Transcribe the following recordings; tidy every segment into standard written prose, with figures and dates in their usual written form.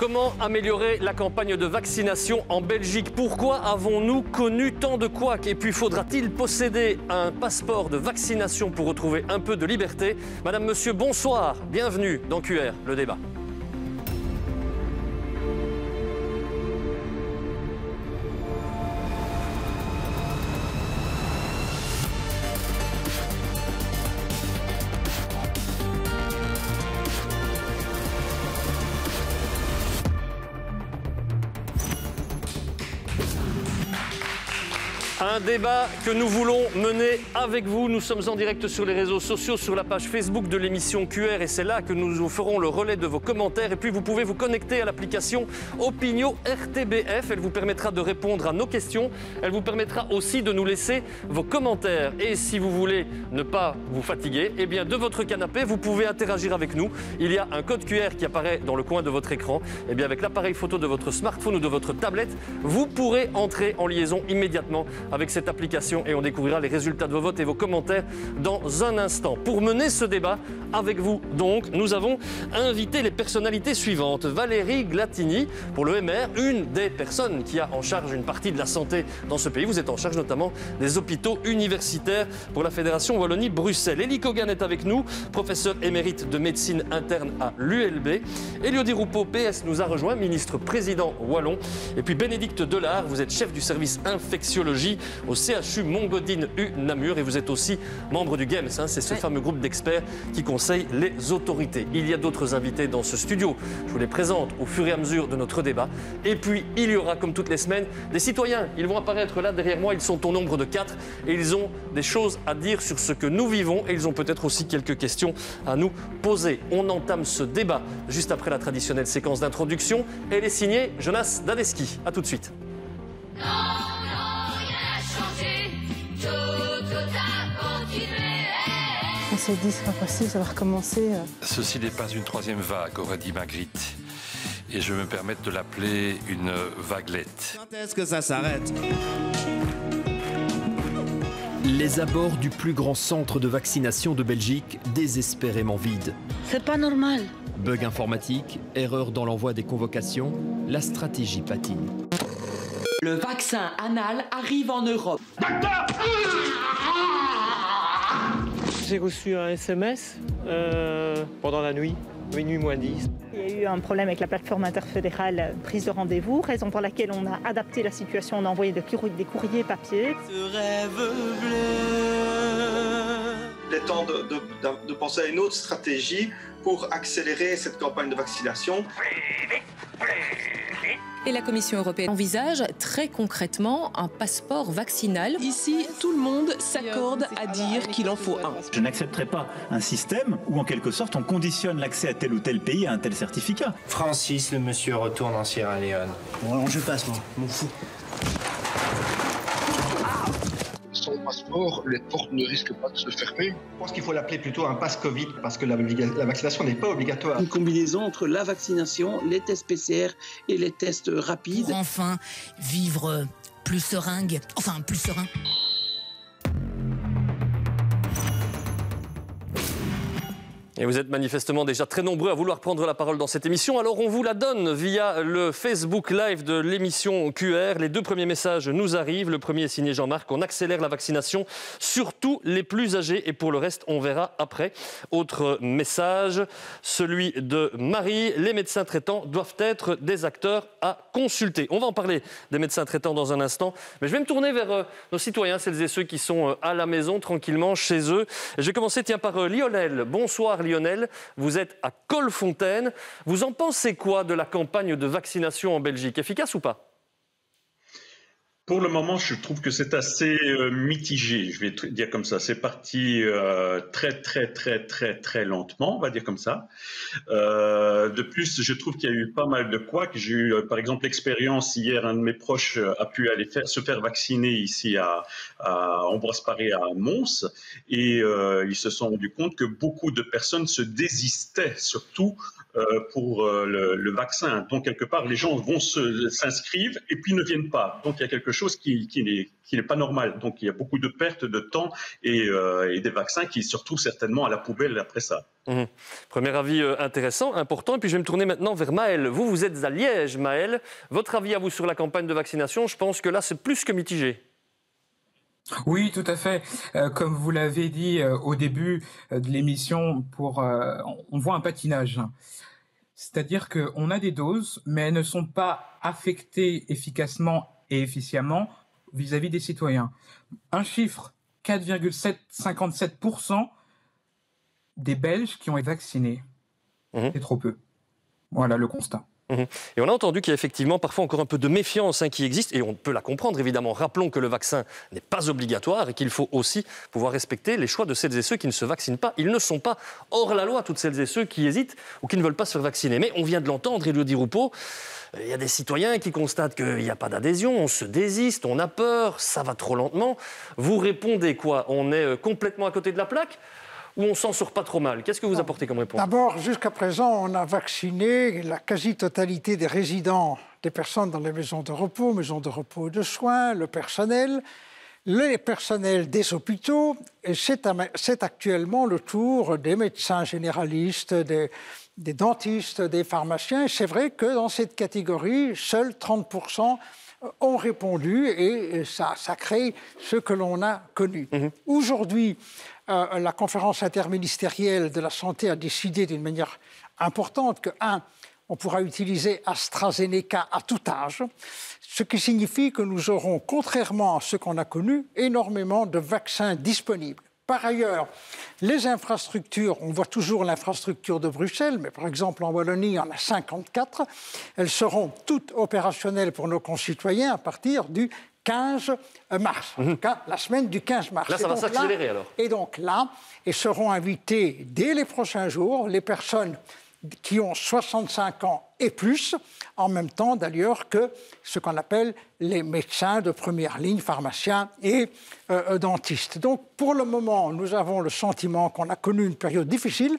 Comment améliorer la campagne de vaccination en Belgique? Pourquoi avons-nous connu tant de couacs? Et puis faudra-t-il posséder un passeport de vaccination pour retrouver un peu de liberté? Madame, monsieur, bonsoir. Bienvenue dans QR, le débat. Un débat que nous voulons mener avec vous. Nous sommes en direct sur les réseaux sociaux, sur la page Facebook de l'émission QR et c'est là que nous vous ferons le relais de vos commentaires. Et puis vous pouvez vous connecter à l'application Opinion RTBF. Elle vous permettra de répondre à nos questions. Elle vous permettra aussi de nous laisser vos commentaires. Et si vous voulez ne pas vous fatiguer, eh bien de votre canapé, vous pouvez interagir avec nous. Il y a un code QR qui apparaît dans le coin de votre écran. Eh bien avec l'appareil photo de votre smartphone ou de votre tablette, vous pourrez entrer en liaison immédiatement avec cette application et on découvrira les résultats de vos votes et vos commentaires dans un instant. Pour mener ce débat avec vous, donc, nous avons invité les personnalités suivantes. Valérie Glatini, pour le MR, une des personnes qui a en charge une partie de la santé dans ce pays. Vous êtes en charge notamment des hôpitaux universitaires pour la Fédération Wallonie-Bruxelles. Élie Kogan est avec nous, professeur émérite de médecine interne à l'ULB. Elio Di Rupo, PS, nous a rejoint, ministre président wallon. Et puis Bénédicte Delard, vous êtes chef du service infectiologie au CHU Montgodine U Namur et vous êtes aussi membre du GEMS, hein, c'est ce fameux groupe d'experts qui conseille les autorités. Il y a d'autres invités dans ce studio, je vous les présente au fur et à mesure de notre débat. Et puis il y aura, comme toutes les semaines, des citoyens. Ils vont apparaître là derrière moi, ils sont au nombre de 4 et ils ont des choses à dire sur ce que nous vivons et ils ont peut-être aussi quelques questions à nous poser. On entame ce débat juste après la traditionnelle séquence d'introduction. Elle est signée Jonas Dadeski. A tout de suite. On s'est dit, c'est pas possible, ça va recommencer. Ceci n'est pas une troisième vague, aurait dit Magritte. Et je me permets de l'appeler une vaguelette. Quand est-ce que ça s'arrête ? Les abords du plus grand centre de vaccination de Belgique, désespérément vides. C'est pas normal. Bug informatique, erreur dans l'envoi des convocations, la stratégie patine. Le vaccin anal arrive en Europe. J'ai reçu un SMS pendant la nuit, minuit moins 10. Il y a eu un problème avec la plateforme interfédérale prise de rendez-vous, raison pour laquelle on a adapté la situation, on a envoyé des courriers papier. Ce rêve bleu. Il est temps de penser à une autre stratégie pour accélérer cette campagne de vaccination. Et la Commission européenne envisage très concrètement un passeport vaccinal. Ici, tout le monde s'accorde à dire qu'il en faut un. Je n'accepterai pas un système où, en quelque sorte, on conditionne l'accès à tel ou tel pays à un tel certificat. Francis, le monsieur retourne en Sierra Leone. Bon, je passe, moi. M'en fous. Sans passeport, les portes ne risquent pas de se fermer. Je pense qu'il faut l'appeler plutôt un pass Covid parce que la vaccination n'est pas obligatoire. Une combinaison entre la vaccination, les tests PCR et les tests rapides. Pour enfin vivre plus serein. Et vous êtes manifestement déjà très nombreux à vouloir prendre la parole dans cette émission. Alors on vous la donne via le Facebook Live de l'émission QR. Les 2 premiers messages nous arrivent. Le premier est signé Jean-Marc. On accélère la vaccination, surtout les plus âgés. Et pour le reste, on verra après. Autre message, celui de Marie. Les médecins traitants doivent être des acteurs à consulter. On va en parler des médecins traitants dans un instant. Mais je vais me tourner vers nos citoyens, celles et ceux qui sont à la maison, tranquillement, chez eux. Je vais commencer par Lionel. Bonsoir Lionel, vous êtes à Colfontaine. Vous en pensez quoi de la campagne de vaccination en Belgique? Efficace ou pas? Pour le moment, je trouve que c'est assez mitigé, je vais dire comme ça. C'est parti très lentement, on va dire comme ça. De plus, je trouve qu'il y a eu pas mal de couacs. J'ai eu, par exemple, l'expérience hier, un de mes proches a pu aller se faire vacciner ici à Ambroise Paré à Mons. Et ils se sont rendus compte que beaucoup de personnes se désistaient, surtout pour le vaccin. Donc, quelque part, les gens s'inscrivent et puis ne viennent pas. Donc, il y a quelque chose qui n'est pas normal. Donc, il y a beaucoup de pertes de temps et des vaccins qui se retrouvent certainement à la poubelle après ça. Premier avis intéressant, important. Et puis, je vais me tourner maintenant vers Maël. Vous êtes à Liège, Maël. Votre avis à vous sur la campagne de vaccination, je pense que là, c'est plus que mitigé. Oui, tout à fait. Comme vous l'avez dit au début de l'émission, on voit un patinage. C'est-à-dire qu'on a des doses, mais elles ne sont pas affectées efficacement et efficiemment vis-à-vis des citoyens. Un chiffre, 4,57% des Belges qui ont été vaccinés. C'est trop peu. Voilà le constat. Et on a entendu qu'il y a effectivement parfois encore un peu de méfiance qui existe, et on peut la comprendre évidemment. Rappelons que le vaccin n'est pas obligatoire et qu'il faut aussi pouvoir respecter les choix de celles et ceux qui ne se vaccinent pas. Ils ne sont pas hors la loi, toutes celles et ceux qui hésitent ou qui ne veulent pas se faire vacciner. Mais on vient de l'entendre, Élodie Roupeau, il y a des citoyens qui constatent qu'il n'y a pas d'adhésion, on se désiste, on a peur, ça va trop lentement. Vous répondez quoi? On est complètement à côté de la plaque? Ou on s'en sort pas trop mal? Qu'est-ce que vous apportez comme réponse? D'abord, jusqu'à présent, on a vacciné la quasi-totalité des résidents, des personnes dans les maisons de repos et de soins, le personnel des hôpitaux. Et c'est actuellement le tour des médecins généralistes, des dentistes, des pharmaciens. Et c'est vrai que dans cette catégorie, seuls 30% ont répondu et ça crée ce que l'on a connu. Aujourd'hui, la conférence interministérielle de la santé a décidé d'une manière importante que, on pourra utiliser AstraZeneca à tout âge, ce qui signifie que nous aurons, contrairement à ce qu'on a connu, énormément de vaccins disponibles. Par ailleurs, les infrastructures, on voit toujours l'infrastructure de Bruxelles, mais par exemple en Wallonie, il y en a 54. Elles seront toutes opérationnelles pour nos concitoyens à partir du 15 mars, en tout cas la semaine du 15 mars. Là, ça va s'accélérer alors. Et donc là, et seront invités dès les prochains jours les personnes qui ont 65 ans et plus, en même temps d'ailleurs que ce qu'on appelle les médecins de première ligne, pharmaciens et dentistes. Donc pour le moment, nous avons le sentiment qu'on a connu une période difficile,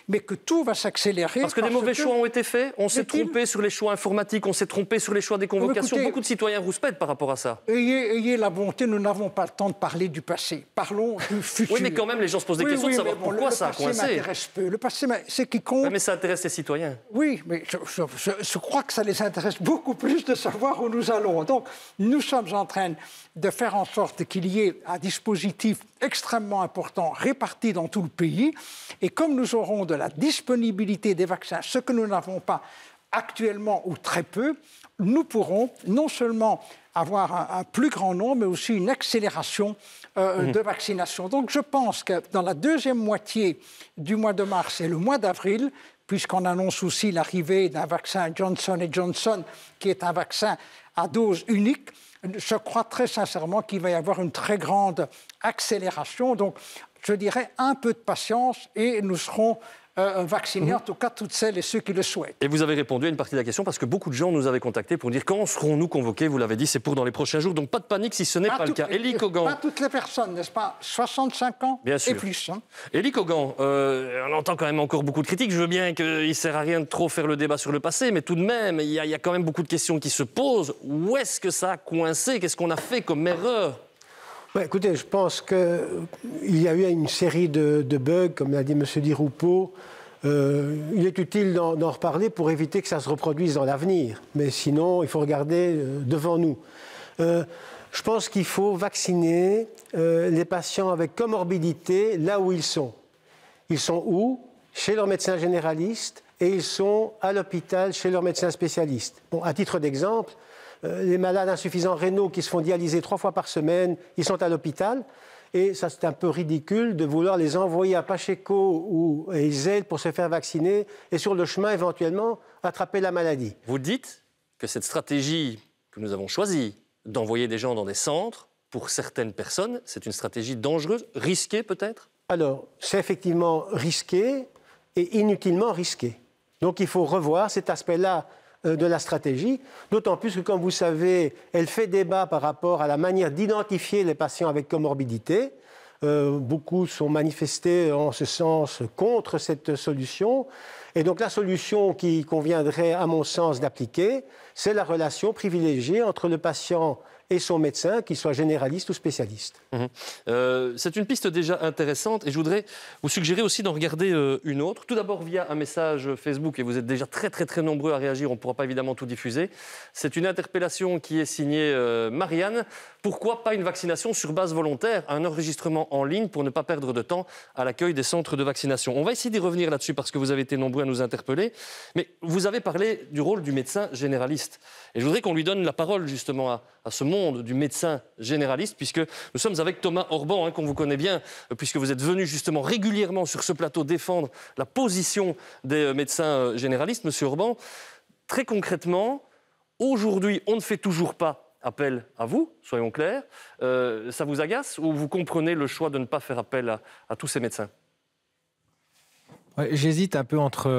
mais que tout va s'accélérer. Parce que des mauvais choix ont été faits, on s'est trompé sur les choix informatiques, on s'est trompé sur les choix des convocations. Écoutez, beaucoup de citoyens rouspètent par rapport à ça. Ayez la bonté, nous n'avons pas le temps de parler du passé. Parlons du futur. Oui, mais quand même, les gens se posent des questions de savoir pourquoi ça a coincé. Le passé m'intéresse peu. Le passé, c'est qui compte. Oui, mais ça intéresse les citoyens. Oui, mais je crois que ça les intéresse beaucoup plus de savoir où nous allons. Donc, nous sommes en train de faire en sorte qu'il y ait un dispositif extrêmement important réparti dans tout le pays. Et comme nous aurons de la disponibilité des vaccins, ce que nous n'avons pas actuellement ou très peu, nous pourrons non seulement avoir un plus grand nombre, mais aussi une accélération de vaccination. Donc je pense que dans la deuxième moitié du mois de mars et le mois d'avril, puisqu'on annonce aussi l'arrivée d'un vaccin Johnson & Johnson, qui est un vaccin à dose unique, je crois très sincèrement qu'il va y avoir une très grande accélération. Donc, je dirais un peu de patience et nous serons vaccinés, en tout cas toutes celles et ceux qui le souhaitent. Et vous avez répondu à une partie de la question parce que beaucoup de gens nous avaient contactés pour dire quand serons-nous convoqués? Vous l'avez dit, c'est pour dans les prochains jours. Donc pas de panique si ce n'est pas le cas. Élie Kogan. Pas toutes les personnes, n'est-ce pas? 65 ans bien sûr. Et plus. Élie Kogan, on entend quand même encore beaucoup de critiques. Je veux bien qu'il ne sert à rien de trop faire le débat sur le passé, mais tout de même, il y a quand même beaucoup de questions qui se posent. Où est-ce que ça a coincé? Qu'est-ce qu'on a fait comme erreur? Écoutez, je pense qu'il y a eu une série de bugs, comme l'a dit M. Di Roupeau. Il est utile d'en reparler pour éviter que ça se reproduise dans l'avenir. Mais sinon, il faut regarder devant nous. Je pense qu'il faut vacciner les patients avec comorbidité là où ils sont. Ils sont où? Chez leur médecin généraliste et ils sont à l'hôpital chez leur médecin spécialiste. Bon, à titre d'exemple, les malades insuffisants rénaux qui se font dialyser 3 fois par semaine, ils sont à l'hôpital. Et ça, c'est un peu ridicule de vouloir les envoyer à Pacheco ou à Iselle pour se faire vacciner et sur le chemin, éventuellement, attraper la maladie. Vous dites que cette stratégie que nous avons choisie d'envoyer des gens dans des centres, pour certaines personnes, c'est une stratégie dangereuse, risquée peut-être? Alors, c'est effectivement risqué et inutilement risqué. Donc, il faut revoir cet aspect-là de la stratégie, d'autant plus que, comme vous savez, elle fait débat par rapport à la manière d'identifier les patients avec comorbidité. Beaucoup sont manifestés en ce sens contre cette solution. Et donc la solution qui conviendrait, à mon sens, d'appliquer, c'est la relation privilégiée entre le patient et son médecin, qu'il soit généraliste ou spécialiste. C'est une piste déjà intéressante et je voudrais vous suggérer aussi d'en regarder une autre. Tout d'abord via un message Facebook, et vous êtes déjà très nombreux à réagir, on ne pourra pas évidemment tout diffuser. C'est une interpellation qui est signée Marianne. Pourquoi pas une vaccination sur base volontaire, un enregistrement en ligne pour ne pas perdre de temps à l'accueil des centres de vaccination? On va essayer d'y revenir là-dessus parce que vous avez été nombreux à nous interpeller. Mais vous avez parlé du rôle du médecin généraliste. Et je voudrais qu'on lui donne la parole justement à ce monde du médecin généraliste, puisque nous sommes avec Thomas Orban, qu'on vous connaît bien, puisque vous êtes venu justement régulièrement sur ce plateau défendre la position des médecins généralistes. Monsieur Orban, très concrètement, aujourd'hui, on ne fait toujours pas appel à vous, soyons clairs. Ça vous agace ou vous comprenez le choix de ne pas faire appel à tous ces médecins? J'hésite un peu entre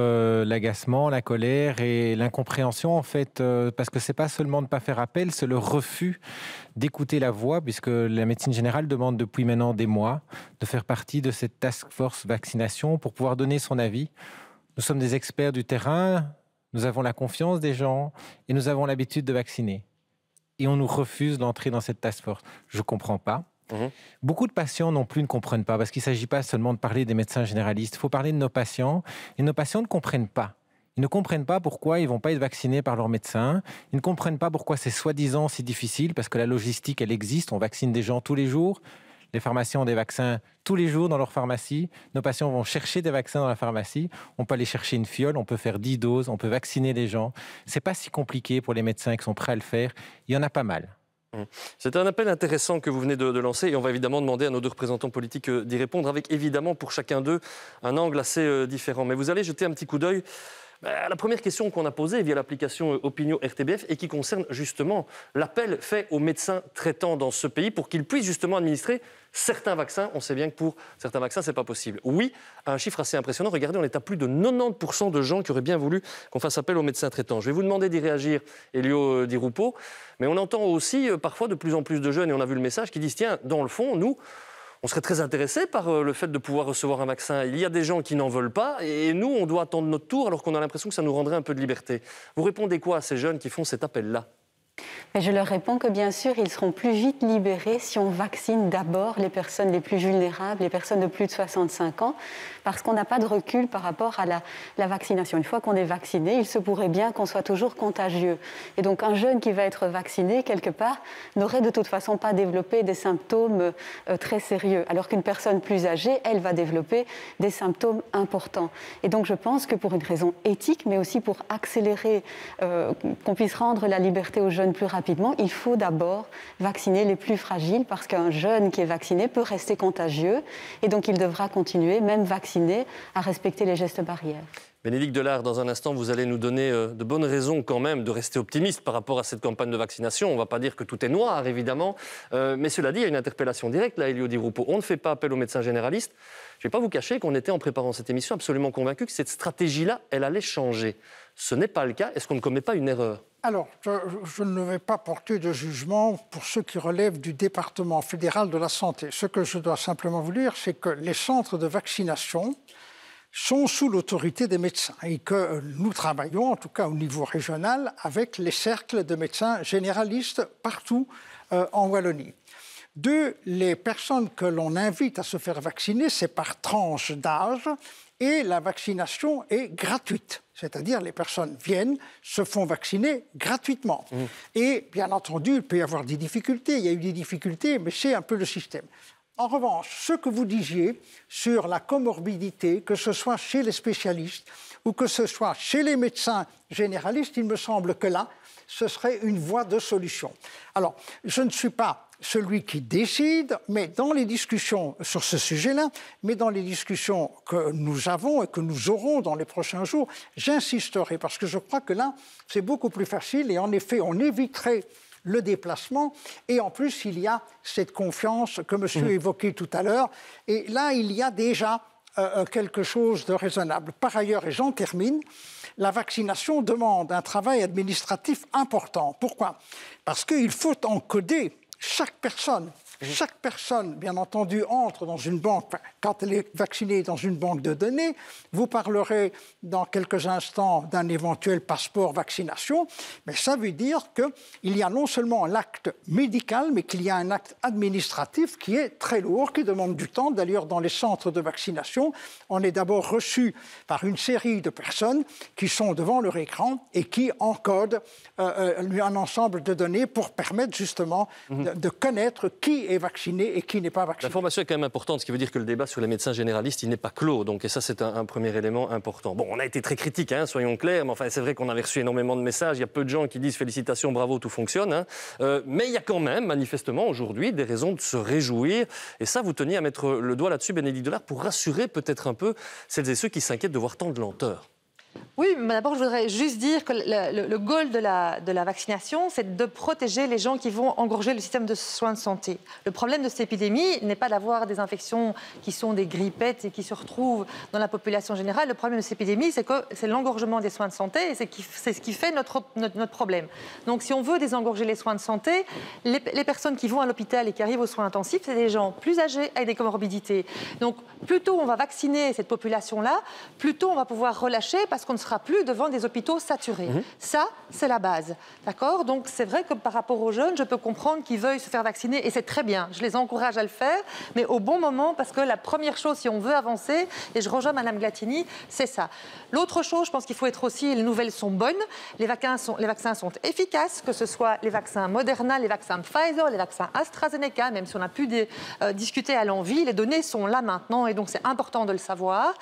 l'agacement, la colère et l'incompréhension, en fait, parce que c'est pas seulement de ne pas faire appel, c'est le refus d'écouter la voix, puisque la médecine générale demande depuis maintenant des mois de faire partie de cette task force vaccination pour pouvoir donner son avis. Nous sommes des experts du terrain, nous avons la confiance des gens et nous avons l'habitude de vacciner. Et on nous refuse d'entrer dans cette task force. Je ne comprends pas. Beaucoup de patients non plus ne comprennent pas, parce qu'il ne s'agit pas seulement de parler des médecins généralistes, il faut parler de nos patients, et nos patients ne comprennent pas. Ils ne comprennent pas pourquoi ils ne vont pas être vaccinés par leur médecin, ils ne comprennent pas pourquoi c'est soi-disant si difficile, parce que la logistique, elle existe, on vaccine des gens tous les jours, les pharmaciens ont des vaccins tous les jours dans leur pharmacie, nos patients vont chercher des vaccins dans la pharmacie, on peut aller chercher une fiole, on peut faire 10 doses, on peut vacciner les gens. Ce n'est pas si compliqué pour les médecins qui sont prêts à le faire, il y en a pas mal. C'est un appel intéressant que vous venez de lancer et on va évidemment demander à nos deux représentants politiques d'y répondre avec évidemment pour chacun d'eux un angle assez différent. Mais vous allez jeter un petit coup d'œil à la première question qu'on a posée via l'application Opinion RTBF et qui concerne justement l'appel fait aux médecins traitants dans ce pays pour qu'ils puissent justement administrer certains vaccins. On sait bien que pour certains vaccins, ce n'est pas possible. Oui, un chiffre assez impressionnant. Regardez, on est à plus de 90% de gens qui auraient bien voulu qu'on fasse appel aux médecins traitants. Je vais vous demander d'y réagir, Elio Di Rupo. Mais on entend aussi parfois de plus en plus de jeunes, et on a vu le message, qui disent « Tiens, dans le fond, nous, on serait très intéressés par le fait de pouvoir recevoir un vaccin. Il y a des gens qui n'en veulent pas et nous, on doit attendre notre tour alors qu'on a l'impression que ça nous rendrait un peu de liberté. » Vous répondez quoi à ces jeunes qui font cet appel-là ? Mais je leur réponds que bien sûr, ils seront plus vite libérés si on vaccine d'abord les personnes les plus vulnérables, les personnes de plus de 65 ans, parce qu'on n'a pas de recul par rapport à la vaccination. Une fois qu'on est vacciné, il se pourrait bien qu'on soit toujours contagieux. Et donc un jeune qui va être vacciné, quelque part, n'aurait de toute façon pas développé des symptômes très sérieux, alors qu'une personne plus âgée, elle va développer des symptômes importants. Et donc je pense que pour une raison éthique, mais aussi pour accélérer, qu'on puisse rendre la liberté aux jeunes plus rapidement, il faut d'abord vacciner les plus fragiles parce qu'un jeune qui est vacciné peut rester contagieux et donc il devra continuer, même vacciné, à respecter les gestes barrières. Bénédicte Delard, dans un instant, vous allez nous donner de bonnes raisons quand même de rester optimiste par rapport à cette campagne de vaccination. On ne va pas dire que tout est noir, évidemment. Mais cela dit, il y a une interpellation directe, là, Elio Di Rupo. On ne fait pas appel aux médecins généralistes. Je ne vais pas vous cacher qu'on était, en préparant cette émission, absolument convaincus que cette stratégie-là, elle allait changer. Ce n'est pas le cas. Est-ce qu'on ne commet pas une erreur ? Alors, je ne vais pas porter de jugement pour ceux qui relèvent du département fédéral de la santé. Ce que je dois simplement vous dire, c'est que les centres de vaccination sont sous l'autorité des médecins et que nous travaillons, en tout cas au niveau régional, avec les cercles de médecins généralistes partout en Wallonie. Les personnes que l'on invite à se faire vacciner, c'est par tranche d'âge et la vaccination est gratuite. C'est-à-dire les personnes viennent, se font vacciner gratuitement. Et bien entendu, il peut y avoir des difficultés. Il y a eu des difficultés, mais c'est un peu le système. En revanche, ce que vous disiez sur la comorbidité, que ce soit chez les spécialistes ou que ce soit chez les médecins généralistes, il me semble que là, ce serait une voie de solution. Alors, je ne suis pas celui qui décide, mais dans les discussions sur ce sujet-là, mais dans les discussions que nous avons et que nous aurons dans les prochains jours, j'insisterai parce que je crois que là, c'est beaucoup plus facile et en effet, on éviterait le déplacement et en plus, il y a cette confiance que monsieur évoquait tout à l'heure et là, il y a déjà quelque chose de raisonnable. Par ailleurs, et j'en termine, la vaccination demande un travail administratif important. Pourquoi ? Parce qu'il faut encoder chaque personne Chaque personne, bien entendu, entre dans une banque, quand elle est vaccinée dans une banque de données. Vous parlerez dans quelques instants d'un éventuel passeport vaccination, mais ça veut dire qu'il y a non seulement l'acte médical, mais qu'il y a un acte administratif qui est très lourd, qui demande du temps. D'ailleurs, dans les centres de vaccination, on est d'abord reçu par une série de personnes qui sont devant leur écran et qui encodent un ensemble de données pour permettre justement de connaître qui est vacciné et qui n'est pas vacciné. L'information est quand même importante, ce qui veut dire que le débat sur les médecins généralistes, il n'est pas clos. Donc, et ça, c'est un premier élément important. Bon, on a été très critiques, hein, soyons clairs, mais enfin, c'est vrai qu'on avait reçu énormément de messages. Il y a peu de gens qui disent félicitations, bravo, tout fonctionne. Hein. Mais il y a quand même, manifestement, aujourd'hui, des raisons de se réjouir. Et ça, vous teniez à mettre le doigt là-dessus, Bénédicte Delard, pour rassurer peut-être un peu celles et ceux qui s'inquiètent de voir tant de lenteur. Oui, mais d'abord, je voudrais juste dire que le goal de la vaccination, c'est de protéger les gens qui vont engorger le système de soins de santé. Le problème de cette épidémie n'est pas d'avoir des infections qui sont des grippettes et qui se retrouvent dans la population générale. Le problème de cette épidémie, c'est que c'est l'engorgement des soins de santé et c'est ce qui fait notre problème. Donc, si on veut désengorger les soins de santé, les personnes qui vont à l'hôpital et qui arrivent aux soins intensifs, c'est des gens plus âgés avec des comorbidités. Donc, plus tôt on va vacciner cette population-là, plus tôt on va pouvoir relâcher parce qu'on ne sera plus devant des hôpitaux saturés. Ça, c'est la base. D'accord ? Donc, c'est vrai que par rapport aux jeunes, je peux comprendre qu'ils veuillent se faire vacciner et c'est très bien. Je les encourage à le faire, mais au bon moment, parce que la première chose, si on veut avancer, et je rejoins Mme Glattini, c'est ça. L'autre chose, je pense qu'il faut être aussi, les nouvelles sont bonnes, les vaccins sont efficaces, que ce soit les vaccins Moderna, les vaccins Pfizer, les vaccins AstraZeneca, même si on a pu discuter à l'envi, les données sont là maintenant et donc c'est important de le savoir.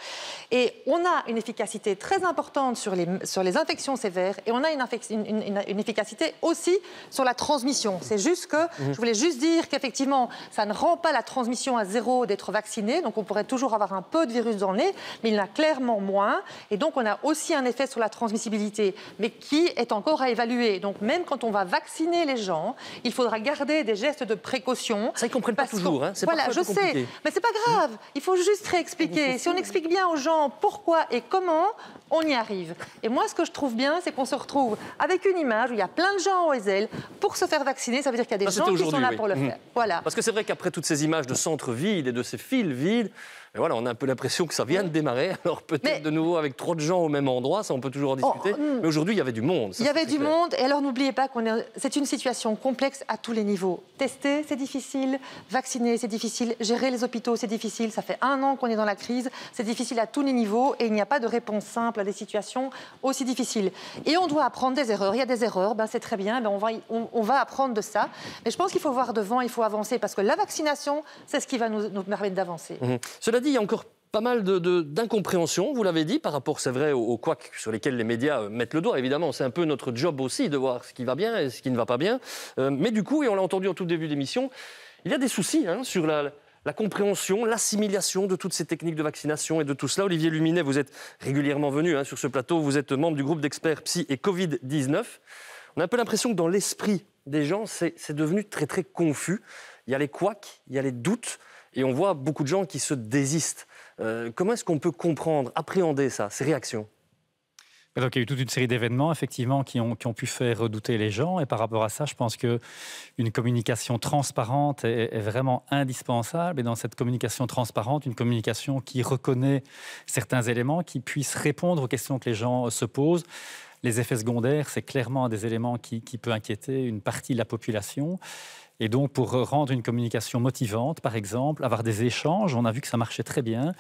Et on a une efficacité très importante sur les infections sévères et on a une efficacité aussi sur la transmission. C'est juste que, je voulais juste dire qu'effectivement, ça ne rend pas la transmission à zéro d'être vacciné, donc on pourrait toujours avoir un peu de virus dans le nez, mais il y en a clairement moins. Et donc, on a aussi un effet sur la transmissibilité, mais qui est encore à évaluer. Donc, même quand on va vacciner les gens, il faudra garder des gestes de précaution. Ça, ils ne comprennent pas toujours. Hein. Voilà, je sais, mais c'est pas grave. Il faut juste réexpliquer. Si on explique bien aux gens pourquoi et comment, on y arrive. Et moi, ce que je trouve bien, c'est qu'on se retrouve avec une image où il y a plein de gens en OSL pour se faire vacciner. Ça veut dire qu'il y a des gens qui sont là pour le faire. Voilà. Parce que c'est vrai qu'après toutes ces images de centres vides et de ces fils vides, mais voilà, on a un peu l'impression que ça vient de démarrer. Alors peut-être de nouveau avec trop de gens au même endroit, ça on peut toujours en discuter. Mais aujourd'hui, il y avait du monde. Il y avait du monde. Et alors n'oubliez pas c'est une situation complexe à tous les niveaux. Tester, c'est difficile. Vacciner, c'est difficile. Gérer les hôpitaux, c'est difficile. Ça fait 1 an qu'on est dans la crise. C'est difficile à tous les niveaux. Et il n'y a pas de réponse simple à des situations aussi difficiles. Et on doit apprendre des erreurs. Il y a des erreurs, c'est très bien. On va apprendre de ça. Mais je pense qu'il faut voir devant, il faut avancer. Parce que la vaccination, c'est ce qui va nous permettre d'avancer. Cela dit, il y a encore pas mal d'incompréhension, vous l'avez dit, par rapport, c'est vrai, aux couacs sur lesquels les médias mettent le doigt. Évidemment, c'est un peu notre job aussi de voir ce qui va bien et ce qui ne va pas bien. Mais du coup, et on l'a entendu au tout début d'émission, il y a des soucis sur la compréhension, l'assimilation de toutes ces techniques de vaccination et de tout cela. Olivier Luminet, vous êtes régulièrement venu sur ce plateau, vous êtes membre du groupe d'experts psy et Covid-19. On a un peu l'impression que dans l'esprit des gens, c'est devenu très très confus. Il y a les couacs, il y a les doutes, et on voit beaucoup de gens qui se désistent. Comment est-ce qu'on peut comprendre, appréhender ça, ces réactions ? Donc, il y a eu toute une série d'événements, effectivement, qui ont pu faire redouter les gens. Et par rapport à ça, je pense qu'une communication transparente est vraiment indispensable. Et dans cette communication transparente, une communication qui reconnaît certains éléments, qui puisse répondre aux questions que les gens se posent. Les effets secondaires, c'est clairement un des éléments qui peut inquiéter une partie de la population. Et donc, pour rendre une communication motivante, par exemple, avoir des échanges, on a vu que ça marchait très bien,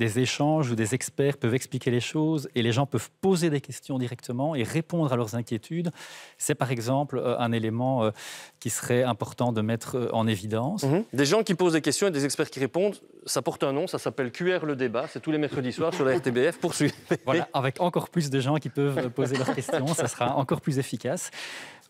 des échanges où des experts peuvent expliquer les choses et les gens peuvent poser des questions directement et répondre à leurs inquiétudes. C'est, par exemple, un élément qui serait important de mettre en évidence. Des gens qui posent des questions et des experts qui répondent, ça porte un nom, ça s'appelle QR le débat, c'est tous les mercredis soirs sur la RTBF, poursuivez. Voilà, avec encore plus de gens qui peuvent poser leurs questions, ça sera encore plus efficace.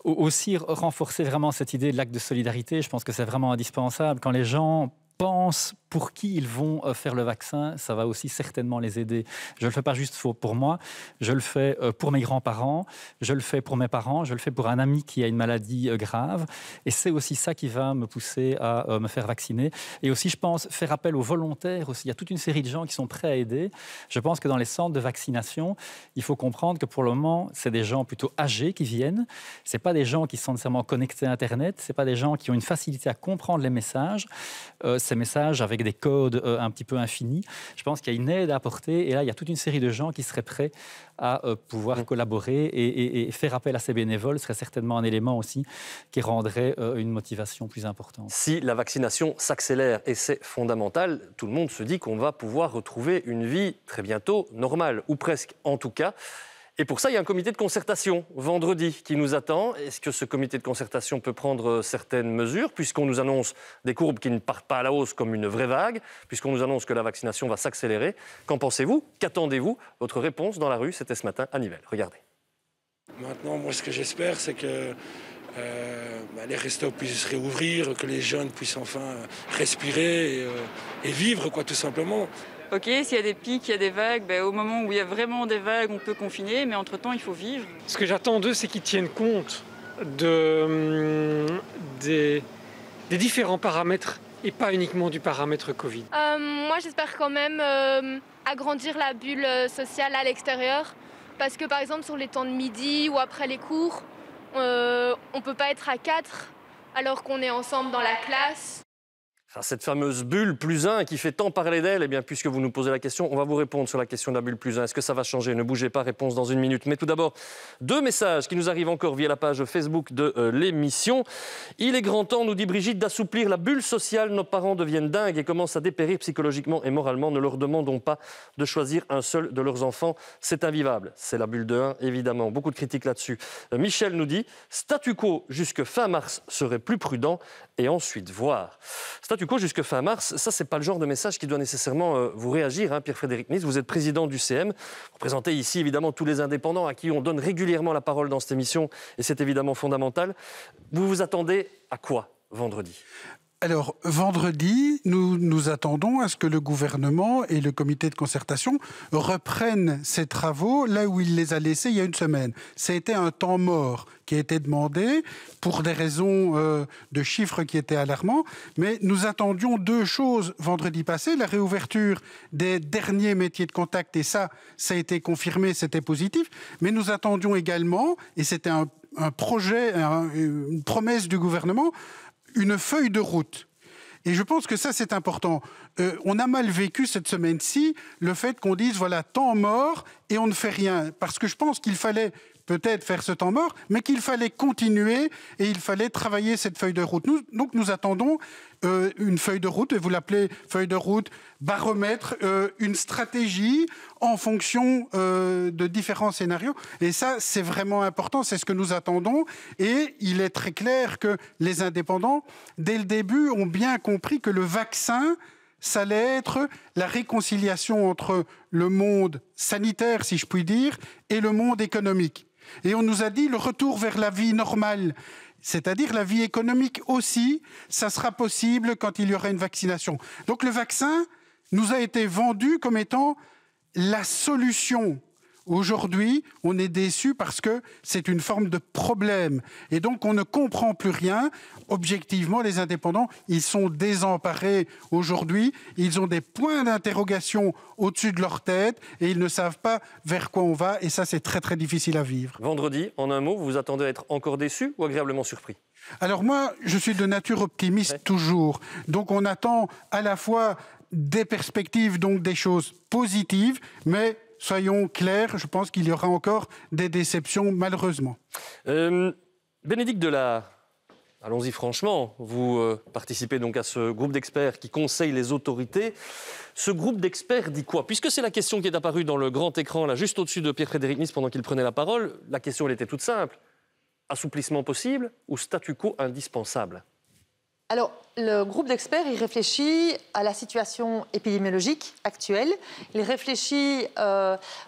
Aussi renforcer vraiment cette idée de l'acte de solidarité, je pense que c'est vraiment indispensable. Quand les gens pensent pour qui ils vont faire le vaccin, ça va aussi certainement les aider. Je ne le fais pas juste pour moi, je le fais pour mes grands-parents, je le fais pour mes parents, je le fais pour un ami qui a une maladie grave. Et c'est aussi ça qui va me pousser à me faire vacciner. Et aussi, je pense, faire appel aux volontaires aussi. Il y a toute une série de gens qui sont prêts à aider. Je pense que dans les centres de vaccination, il faut comprendre que pour le moment, c'est des gens plutôt âgés qui viennent. Ce n'est pas des gens qui sont nécessairement connectés à Internet. Ce n'est pas des gens qui ont une facilité à comprendre les messages. Ces messages avec des codes un petit peu infinis. Je pense qu'il y a une aide à apporter. Et là, il y a toute une série de gens qui seraient prêts à pouvoir collaborer et faire appel à ces bénévoles serait certainement un élément aussi qui rendrait une motivation plus importante. Si la vaccination s'accélère, et c'est fondamental, tout le monde se dit qu'on va pouvoir retrouver une vie très bientôt normale, ou presque en tout cas. Et pour ça, il y a un comité de concertation vendredi qui nous attend. Est-ce que ce comité de concertation peut prendre certaines mesures, puisqu'on nous annonce des courbes qui ne partent pas à la hausse comme une vraie vague, puisqu'on nous annonce que la vaccination va s'accélérer? Qu'en pensez-vous? Qu'attendez-vous? Votre réponse dans la rue, c'était ce matin à Nivelles. Regardez. Maintenant, moi, ce que j'espère, c'est que les restos puissent réouvrir, que les jeunes puissent enfin respirer et vivre, quoi, tout simplement. Ok, s'il y a des pics, il y a des vagues, au moment où il y a vraiment des vagues, on peut confiner, mais entre-temps, il faut vivre. Ce que j'attends d'eux, c'est qu'ils tiennent compte des différents paramètres et pas uniquement du paramètre Covid. Moi, j'espère quand même agrandir la bulle sociale à l'extérieur, parce que par exemple, sur les temps de midi ou après les cours, on ne peut pas être à 4 alors qu'on est ensemble dans la classe. Cette fameuse bulle plus 1 qui fait tant parler d'elle, eh bien, puisque vous nous posez la question, on va vous répondre sur la question de la bulle plus 1. Est-ce que ça va changer? Ne bougez pas, réponse dans une minute. Mais tout d'abord, 2 messages qui nous arrivent encore via la page Facebook de l'émission. Il est grand temps, nous dit Brigitte, d'assouplir la bulle sociale. Nos parents deviennent dingues et commencent à dépérir psychologiquement et moralement. Ne leur demandons pas de choisir un seul de leurs enfants. C'est invivable. C'est la bulle de 1, évidemment. Beaucoup de critiques là-dessus. Michel nous dit, statu quo jusque fin mars serait plus prudent et ensuite voir. Statu quo jusque fin mars, ça, c'est pas le genre de message qui doit nécessairement vous réagir, hein, Pierre-Frédéric Nice. Vous êtes président du CM. Vous représentez ici, évidemment, tous les indépendants à qui on donne régulièrement la parole dans cette émission, et c'est évidemment fondamental. Vous vous attendez à quoi vendredi ? Alors, vendredi, nous attendons à ce que le gouvernement et le comité de concertation reprennent ces travaux là où il les a laissés il y a une semaine. Ça a été un temps mort qui a été demandé pour des raisons de chiffres qui étaient alarmants. Mais nous attendions 2 choses vendredi passé. La réouverture des derniers métiers de contact, et ça a été confirmé, c'était positif. Mais nous attendions également, et c'était un projet, une promesse du gouvernement, une feuille de route. Et je pense que ça, c'est important. On a mal vécu cette semaine-ci le fait qu'on dise, voilà, temps mort et on ne fait rien. Parce que je pense qu'il fallait peut-être faire ce temps mort, mais qu'il fallait continuer et il fallait travailler cette feuille de route. Donc nous attendons une feuille de route, et vous l'appelez feuille de route, baromètre, une stratégie en fonction de différents scénarios. Et ça, c'est vraiment important, c'est ce que nous attendons. Et il est très clair que les indépendants, dès le début, ont bien compris que le vaccin, ça allait être la réconciliation entre le monde sanitaire, si je puis dire, et le monde économique. Et on nous a dit le retour vers la vie normale, c'est-à-dire la vie économique aussi, ça sera possible quand il y aura une vaccination. Donc le vaccin nous a été vendu comme étant la solution. Aujourd'hui, on est déçu parce que c'est une forme de problème. Et donc, on ne comprend plus rien. Objectivement, les indépendants, ils sont désemparés aujourd'hui. Ils ont des points d'interrogation au-dessus de leur tête et ils ne savent pas vers quoi on va. Et ça, c'est très, très difficile à vivre. Vendredi, en un mot, vous vous attendez à être encore déçu ou agréablement surpris? Alors moi, je suis de nature optimiste toujours. Donc, on attend à la fois des perspectives, donc des choses positives, mais soyons clairs, je pense qu'il y aura encore des déceptions, malheureusement. Bénédicte Delard, allons-y franchement, vous participez donc à ce groupe d'experts qui conseille les autorités. Ce groupe d'experts dit quoi? Puisque c'est la question qui est apparue dans le grand écran, là, juste au-dessus de Pierre-Frédéric Nice pendant qu'il prenait la parole, la question elle était toute simple. Assouplissement possible ou statu quo indispensable? Alors, le groupe d'experts, il réfléchit à la situation épidémiologique actuelle, il réfléchit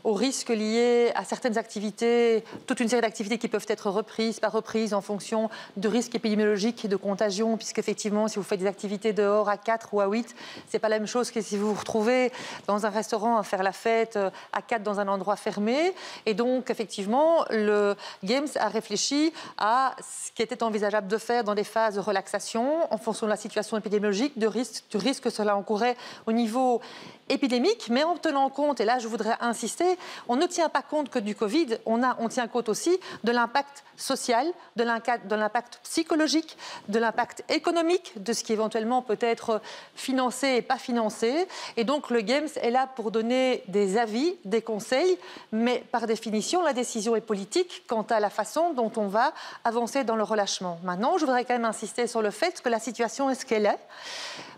aux risques liés à certaines activités, toute une série d'activités qui peuvent être reprises, pas reprises en fonction de risques épidémiologiques et de contagion, puisqu'effectivement, si vous faites des activités dehors à 4 ou à 8, c'est pas la même chose que si vous vous retrouvez dans un restaurant à faire la fête à 4 dans un endroit fermé. Et donc, effectivement, le Games a réfléchi à ce qui était envisageable de faire dans des phases de relaxation en fonction de la situation épidémiologique, du risque que cela encourait au niveau épidémique, mais en tenant compte, et là je voudrais insister, on ne tient pas compte que du Covid, on tient compte aussi de l'impact social, de l'impact psychologique, de l'impact économique, de ce qui éventuellement peut être financé et pas financé. Et donc le Games est là pour donner des avis, des conseils, mais par définition, la décision est politique quant à la façon dont on va avancer dans le relâchement. Maintenant, je voudrais quand même insister sur le fait que la situation est ce qu'elle est.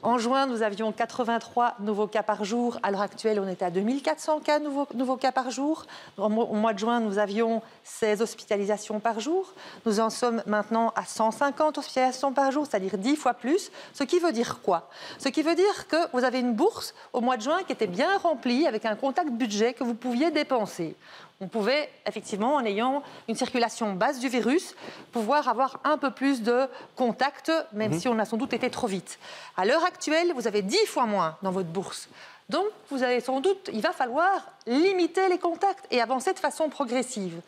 En juin, nous avions 83 nouveaux cas par jour. À l'heure actuelle, on est à 2400 cas nouveaux cas par jour. Au mois de juin, nous avions 16 hospitalisations par jour. Nous en sommes maintenant à 150 hospitalisations par jour, c'est-à-dire 10 fois plus. Ce qui veut dire quoi? Ce qui veut dire que vous avez une bourse au mois de juin qui était bien remplie avec un contact budget que vous pouviez dépenser. On pouvait, effectivement, en ayant une circulation basse du virus, pouvoir avoir un peu plus de contacts, même si on a sans doute été trop vite. À l'heure actuelle, vous avez 10 fois moins dans votre bourse. Donc, vous avez sans doute, il va falloir limiter les contacts et avancer de façon progressive.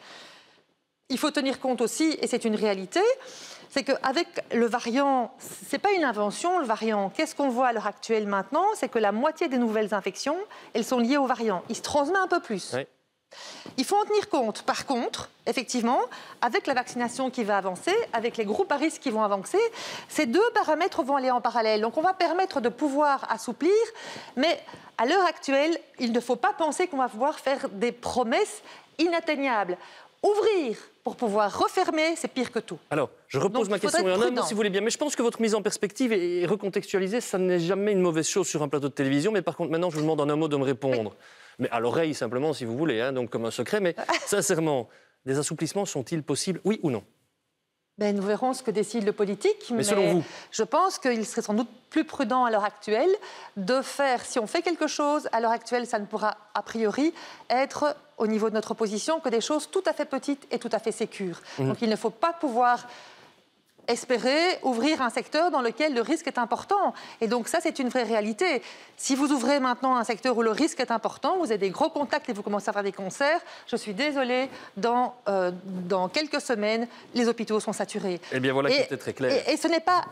Il faut tenir compte aussi, et c'est une réalité, c'est qu'avec le variant, ce n'est pas une invention, le variant. Qu'est-ce qu'on voit à l'heure actuelle maintenant? C'est que la moitié des nouvelles infections, elles sont liées au variant. Il se transmet un peu plus. Oui. Il faut en tenir compte. Par contre, effectivement, avec la vaccination qui va avancer, avec les groupes à risque qui vont avancer, ces deux paramètres vont aller en parallèle. Donc on va permettre de pouvoir assouplir, mais à l'heure actuelle, il ne faut pas penser qu'on va pouvoir faire des promesses inatteignables. Ouvrir pour pouvoir refermer, c'est pire que tout. Alors, je repose ma question en un mot si vous voulez bien. Mais je pense que votre mise en perspective et recontextualiser, ça n'est jamais une mauvaise chose sur un plateau de télévision. Mais par contre, maintenant, je vous demande en un mot de me répondre. Oui. Mais à l'oreille, simplement, si vous voulez, hein, donc comme un secret. Mais sincèrement, des assouplissements sont-ils possibles, oui ou non? Ben, nous verrons ce que décide le politique. Mais selon vous? Je pense qu'il serait sans doute plus prudent à l'heure actuelle de faire, si on fait quelque chose, à l'heure actuelle, ça ne pourra a priori être au niveau de notre position que des choses tout à fait petites et tout à fait sécures. Donc il ne faut pas pouvoir espérer ouvrir un secteur dans lequel le risque est important. Et donc ça, c'est une vraie réalité. Si vous ouvrez maintenant un secteur où le risque est important, vous avez des gros contacts et vous commencez à faire des concerts, je suis désolée, dans quelques semaines, les hôpitaux sont saturés. Eh bien voilà qui était très clair. Et ce n'est pas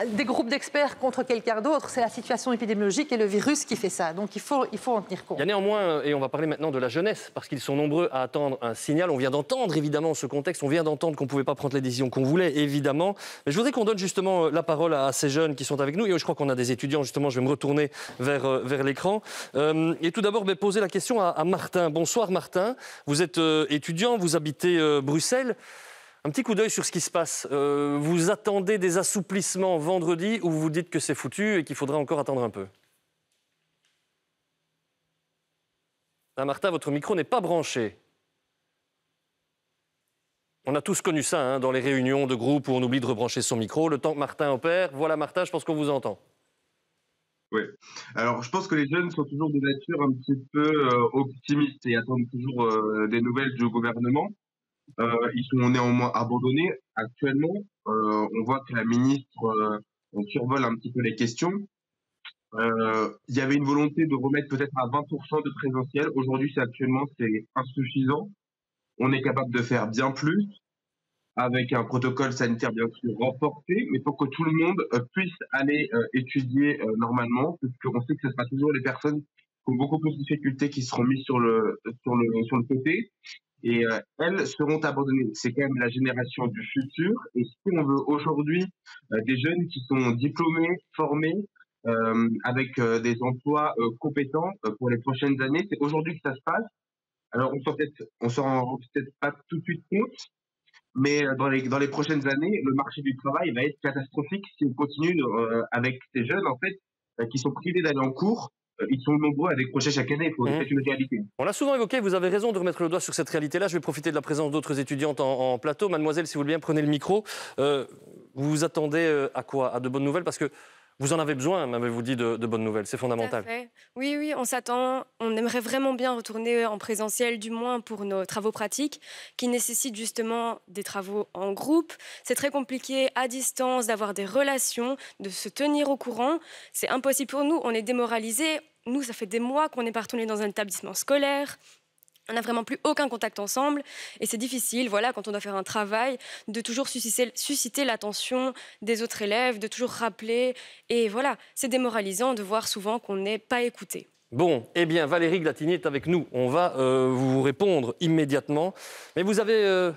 des groupes d'experts contre quelqu'un d'autre, c'est la situation épidémiologique et le virus qui fait ça. Donc il faut en tenir compte. Il y a néanmoins, et on va parler maintenant de la jeunesse, parce qu'ils sont nombreux à attendre un signal. On vient d'entendre évidemment ce contexte, on vient d'entendre qu'on ne pouvait pas prendre les décisions qu'on voulait, évidemment. Mais je voudrais qu'on donne justement la parole à ces jeunes qui sont avec nous. Et je crois qu'on a des étudiants, justement, je vais me retourner vers l'écran. Et tout d'abord, poser la question à Martin. Bonsoir Martin, vous êtes étudiant, vous habitez Bruxelles. Un petit coup d'œil sur ce qui se passe. Vous attendez des assouplissements vendredi ou vous vous dites que c'est foutu et qu'il faudra encore attendre un peu? Ah, Martin, votre micro n'est pas branché. On a tous connu ça dans les réunions de groupe où on oublie de rebrancher son micro. Le temps que Martin opère. Voilà Martin, je pense qu'on vous entend. Oui. Alors, je pense que les jeunes sont toujours de nature un petit peu optimistes et attendent toujours des nouvelles du gouvernement. Ils sont néanmoins abandonnés. Actuellement, on voit que la ministre survole un petit peu les questions. Il y avait une volonté de remettre peut-être à 20% de présentiel. Aujourd'hui, c'est insuffisant. On est capable de faire bien plus avec un protocole sanitaire bien sûr renforcé, mais pour que tout le monde puisse aller étudier normalement, parce qu'on sait que ce sera toujours les personnes qui ont beaucoup plus de difficultés qui seront mises sur le côté. Et elles seront abandonnées. C'est quand même la génération du futur. Et si on veut aujourd'hui des jeunes qui sont diplômés, formés, avec des emplois compétents pour les prochaines années, c'est aujourd'hui que ça se passe. Alors on s'en rend peut-être pas tout de suite compte, mais dans les prochaines années, le marché du travail va être catastrophique si on continue avec ces jeunes en fait qui sont privés d'aller en cours. Ils sont nombreux à décrocher chaque année, c'est une réalité. On l'a souvent évoqué, vous avez raison de remettre le doigt sur cette réalité-là. Je vais profiter de la présence d'autres étudiantes en plateau. Mademoiselle, si vous voulez bien, prenez le micro. vous vous attendez à quoi? À de bonnes nouvelles? Parce que vous en avez besoin, m'avez-vous dit, de bonnes nouvelles. C'est fondamental. Oui, on s'attend. On aimerait vraiment bien retourner en présentiel, du moins pour nos travaux pratiques, qui nécessitent justement des travaux en groupe. C'est très compliqué à distance d'avoir des relations, de se tenir au courant. C'est impossible pour nous. On est démoralisés. Nous, ça fait des mois qu'on n'est pas retourné dans un établissement scolaire. On n'a vraiment plus aucun contact ensemble et c'est difficile, voilà, quand on doit faire un travail, de toujours susciter l'attention des autres élèves, de toujours rappeler. Et voilà, c'est démoralisant de voir souvent qu'on n'est pas écouté. Bon, eh bien, Valérie Glatini est avec nous. On va vous répondre immédiatement. Mais vous avez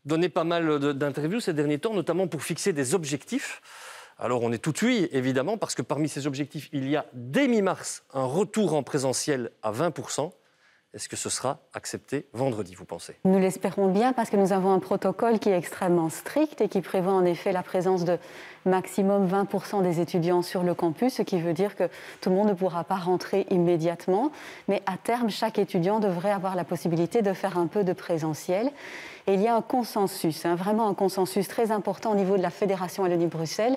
donné pas mal d'interviews ces derniers temps, notamment pour fixer des objectifs. Alors, on est tout oui, évidemment, parce que parmi ces objectifs, il y a dès mi-mars un retour en présentiel à 20%. Est-ce que ce sera accepté vendredi, vous pensez? Nous l'espérons bien parce que nous avons un protocole qui est extrêmement strict et qui prévoit en effet la présence de maximum 20% des étudiants sur le campus, ce qui veut dire que tout le monde ne pourra pas rentrer immédiatement. Mais à terme, chaque étudiant devrait avoir la possibilité de faire un peu de présentiel. Et il y a un consensus, vraiment un consensus très important au niveau de la Fédération Wallonie-Bruxelles,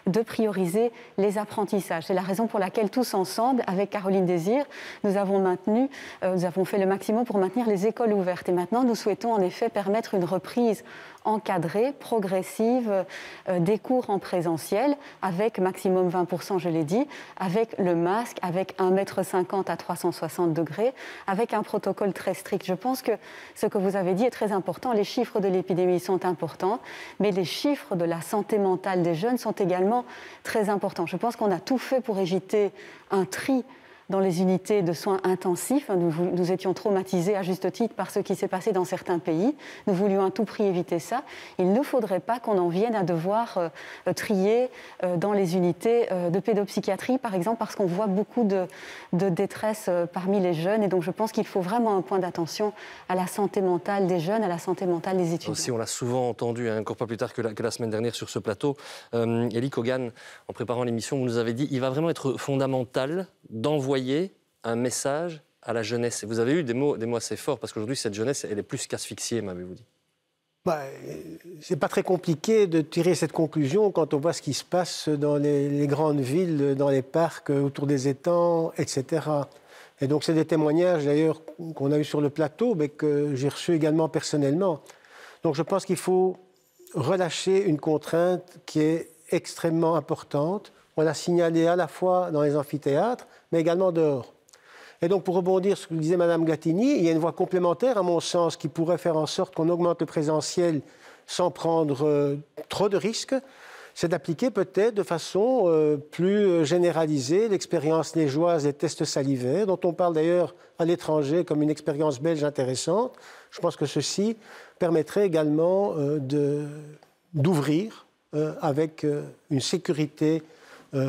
de prioriser les apprentissages. C'est la raison pour laquelle tous ensemble, avec Caroline Désir, nous avons fait le maximum pour maintenir les écoles ouvertes. Et maintenant, nous souhaitons en effet permettre une reprise encadrée, progressive, des cours en présentiel, avec maximum 20%, je l'ai dit, avec le masque, avec 1,50 m à 360 degrés, avec un protocole très strict. Je pense que ce que vous avez dit est très important. Les chiffres de l'épidémie sont importants, mais les chiffres de la santé mentale des jeunes sont également très importants. Je pense qu'on a tout fait pour éviter un tri dans les unités de soins intensifs. Nous étions traumatisés à juste titre par ce qui s'est passé dans certains pays. Nous voulions à tout prix éviter ça. Il ne faudrait pas qu'on en vienne à devoir trier dans les unités de pédopsychiatrie, par exemple, parce qu'on voit beaucoup de détresse parmi les jeunes. Et donc, je pense qu'il faut vraiment un point d'attention à la santé mentale des jeunes, à la santé mentale des étudiants. Aussi, on l'a souvent entendu, encore pas plus tard que la semaine dernière sur ce plateau. Elie Kogan, en préparant l'émission, vous nous avez dit qu'il va vraiment être fondamental d'envoyer un message à la jeunesse. Et vous avez eu des mots assez forts, parce qu'aujourd'hui, cette jeunesse, elle est plus qu'asphyxiée, m'avez-vous dit. C'est pas très compliqué de tirer cette conclusion quand on voit ce qui se passe dans les grandes villes, dans les parcs, autour des étangs, etc. Et donc, c'est des témoignages, d'ailleurs, qu'on a eu sur le plateau, mais que j'ai reçus également personnellement. Donc, je pense qu'il faut relâcher une contrainte qui est extrêmement importante. On l'a signalé à la fois dans les amphithéâtres, mais également dehors. Et donc, pour rebondir sur ce que disait Mme Glatini, il y a une voie complémentaire, à mon sens, qui pourrait faire en sorte qu'on augmente le présentiel sans prendre trop de risques. C'est d'appliquer peut-être de façon plus généralisée l'expérience liégeoise des tests salivaires, dont on parle d'ailleurs à l'étranger comme une expérience belge intéressante. Je pense que ceci permettrait également d'ouvrir avec une sécurité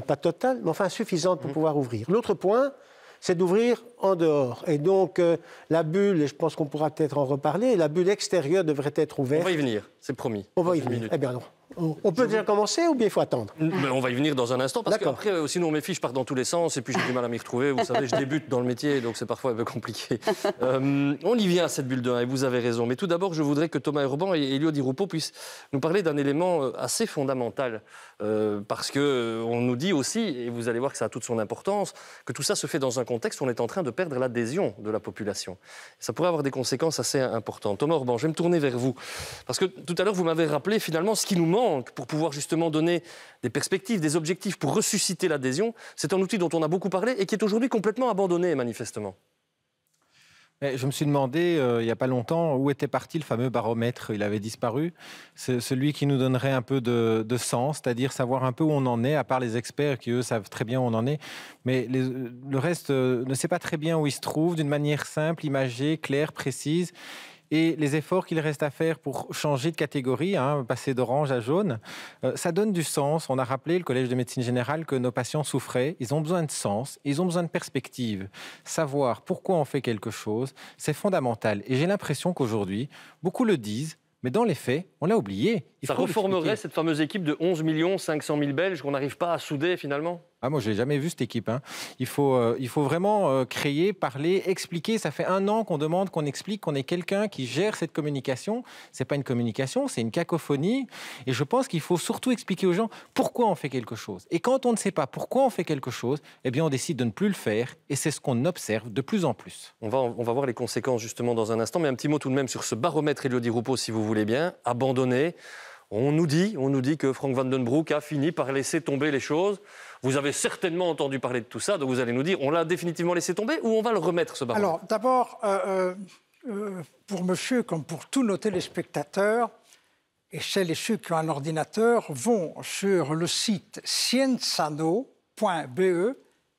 pas totale, mais enfin suffisante pour pouvoir ouvrir. L'autre point, c'est d'ouvrir en dehors. Et donc, la bulle, et je pense qu'on pourra peut-être en reparler, la bulle extérieure devrait être ouverte. On va y venir, c'est promis. On va y venir. Eh bien non. On peut déjà commencer ou bien il faut attendre? Mais on va y venir dans un instant, parce qu'après, sinon mes fiches partent dans tous les sens et puis j'ai du mal à m'y retrouver. Vous savez, je débute dans le métier, donc c'est parfois un peu compliqué. On y vient à cette bulle de 1, et vous avez raison. Mais tout d'abord, je voudrais que Thomas Urban et Elio Di Rupo puissent nous parler d'un élément assez fondamental. Parce qu'on nous dit aussi, et vous allez voir que ça a toute son importance, que tout ça se fait dans un contexte où on est en train de perdre l'adhésion de la population. Ça pourrait avoir des conséquences assez importantes. Thomas Urban, je vais me tourner vers vous. Parce que tout à l'heure, vous m'avez rappelé finalement ce qui nous manque pour pouvoir justement donner des perspectives, des objectifs pour ressusciter l'adhésion. C'est un outil dont on a beaucoup parlé et qui est aujourd'hui complètement abandonné, manifestement. Je me suis demandé, il n'y a pas longtemps, où était parti le fameux baromètre. Il avait disparu. C'est celui qui nous donnerait un peu de sens, c'est-à-dire savoir un peu où on en est, à part les experts qui, eux, savent très bien où on en est. Mais le reste ne sait pas très bien où il se trouve, d'une manière simple, imagée, claire, précise. Et les efforts qu'il reste à faire pour changer de catégorie, passer d'orange à jaune, ça donne du sens. On a rappelé, le Collège de médecine générale, que nos patients souffraient. Ils ont besoin de sens, ils ont besoin de perspective. Savoir pourquoi on fait quelque chose, c'est fondamental. Et j'ai l'impression qu'aujourd'hui, beaucoup le disent, mais dans les faits, on l'a oublié. Ça reformerait cette fameuse équipe de 11 500 000 Belges qu'on n'arrive pas à souder finalement? Ah, moi, je l'ai jamais vu, cette équipe. Hein. Il faut vraiment créer, parler, expliquer. Ça fait 1 an qu'on demande, qu'on explique, qu'on ait quelqu'un qui gère cette communication. C'est pas une communication, c'est une cacophonie. Et je pense qu'il faut surtout expliquer aux gens pourquoi on fait quelque chose. Et quand on ne sait pas pourquoi on fait quelque chose, eh bien, on décide de ne plus le faire. Et c'est ce qu'on observe de plus en plus. On va voir les conséquences, justement, dans un instant. Mais un petit mot tout de même sur ce baromètre Élodie Roupeau, si vous voulez bien. Abandonné. On nous dit que Frank Van Den Broek a fini par laisser tomber les choses. Vous avez certainement entendu parler de tout ça, donc vous allez nous dire, on l'a définitivement laissé tomber ou on va le remettre, ce baromètre? Alors, d'abord, pour monsieur comme pour tous nos téléspectateurs, et celles et ceux qui ont un ordinateur, vont sur le site scienzano.be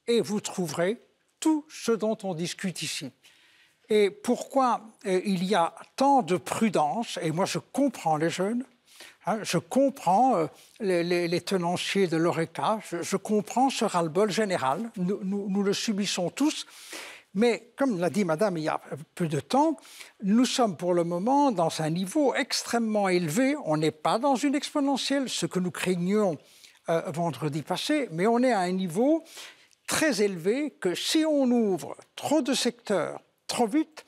et vous trouverez tout ce dont on discute ici. Et pourquoi il y a tant de prudence, et moi je comprends les jeunes, je comprends les tenanciers de l'ORECA, je comprends ce ras-le-bol général, nous le subissons tous, mais comme l'a dit madame il y a peu de temps, nous sommes pour le moment dans un niveau extrêmement élevé, on n'est pas dans une exponentielle, ce que nous craignions vendredi passé, mais on est à un niveau très élevé que si on ouvre trop de secteurs trop vite,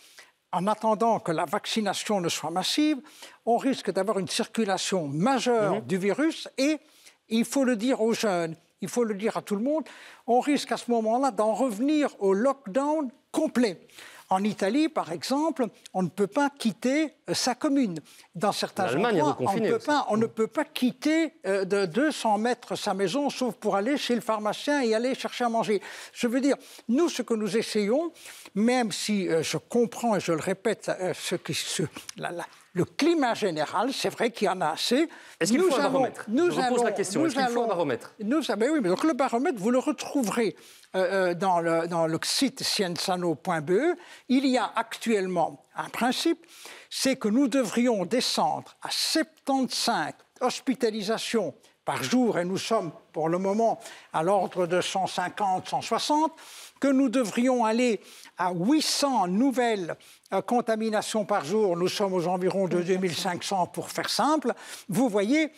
en attendant que la vaccination ne soit massive, on risque d'avoir une circulation majeure du virus et il faut le dire aux jeunes, il faut le dire à tout le monde, on risque à ce moment-là d'en revenir au lockdown complet. En Italie, par exemple, on ne peut pas quitter sa commune. Dans certains endroits, on ne peut pas quitter de 200 mètres sa maison, sauf pour aller chez le pharmacien et aller chercher à manger. Je veux dire, nous, ce que nous essayons, même si je comprends, et je le répète, le climat général, c'est vrai qu'il y en a assez. Est-ce qu'il faut un baromètre? Je repose la question. Est-ce qu'il faut un baromètre? Oui, mais donc le baromètre, vous le retrouverez dans le site scienzano.be. Il y a actuellement un principe, c'est que nous devrions descendre à 75 hospitalisations par jour, et nous sommes pour le moment à l'ordre de 150, 160, que nous devrions aller à 800 nouvelles contaminations par jour. Nous sommes aux environs de 2500 pour faire simple. Vous voyez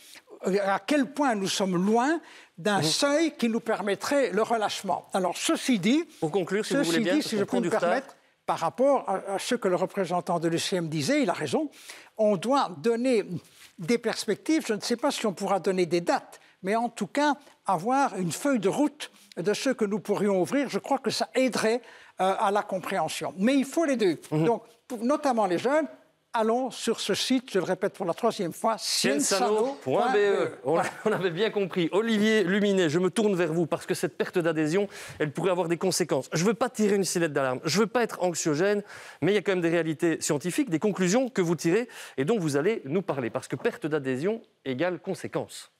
à quel point nous sommes loin d'un seuil qui nous permettrait le relâchement. Alors, ceci dit, pour conclure, si vous voulez bien, si je peux me permettre, par rapport à ce que le représentant de l'UCM disait, il a raison, on doit donner des perspectives. Je ne sais pas si on pourra donner des dates, mais en tout cas, avoir une feuille de route de ce que nous pourrions ouvrir. Je crois que ça aiderait à la compréhension. Mais il faut les deux. Donc, notamment les jeunes, allons sur ce site, je le répète pour la 3e fois, scienzano.be. On avait bien compris. Olivier Luminet, je me tourne vers vous parce que cette perte d'adhésion, elle pourrait avoir des conséquences. Je ne veux pas tirer une sonnette d'alarme, je ne veux pas être anxiogène, mais il y a quand même des réalités scientifiques, des conclusions que vous tirez et dont vous allez nous parler. Parce que perte d'adhésion égale conséquences.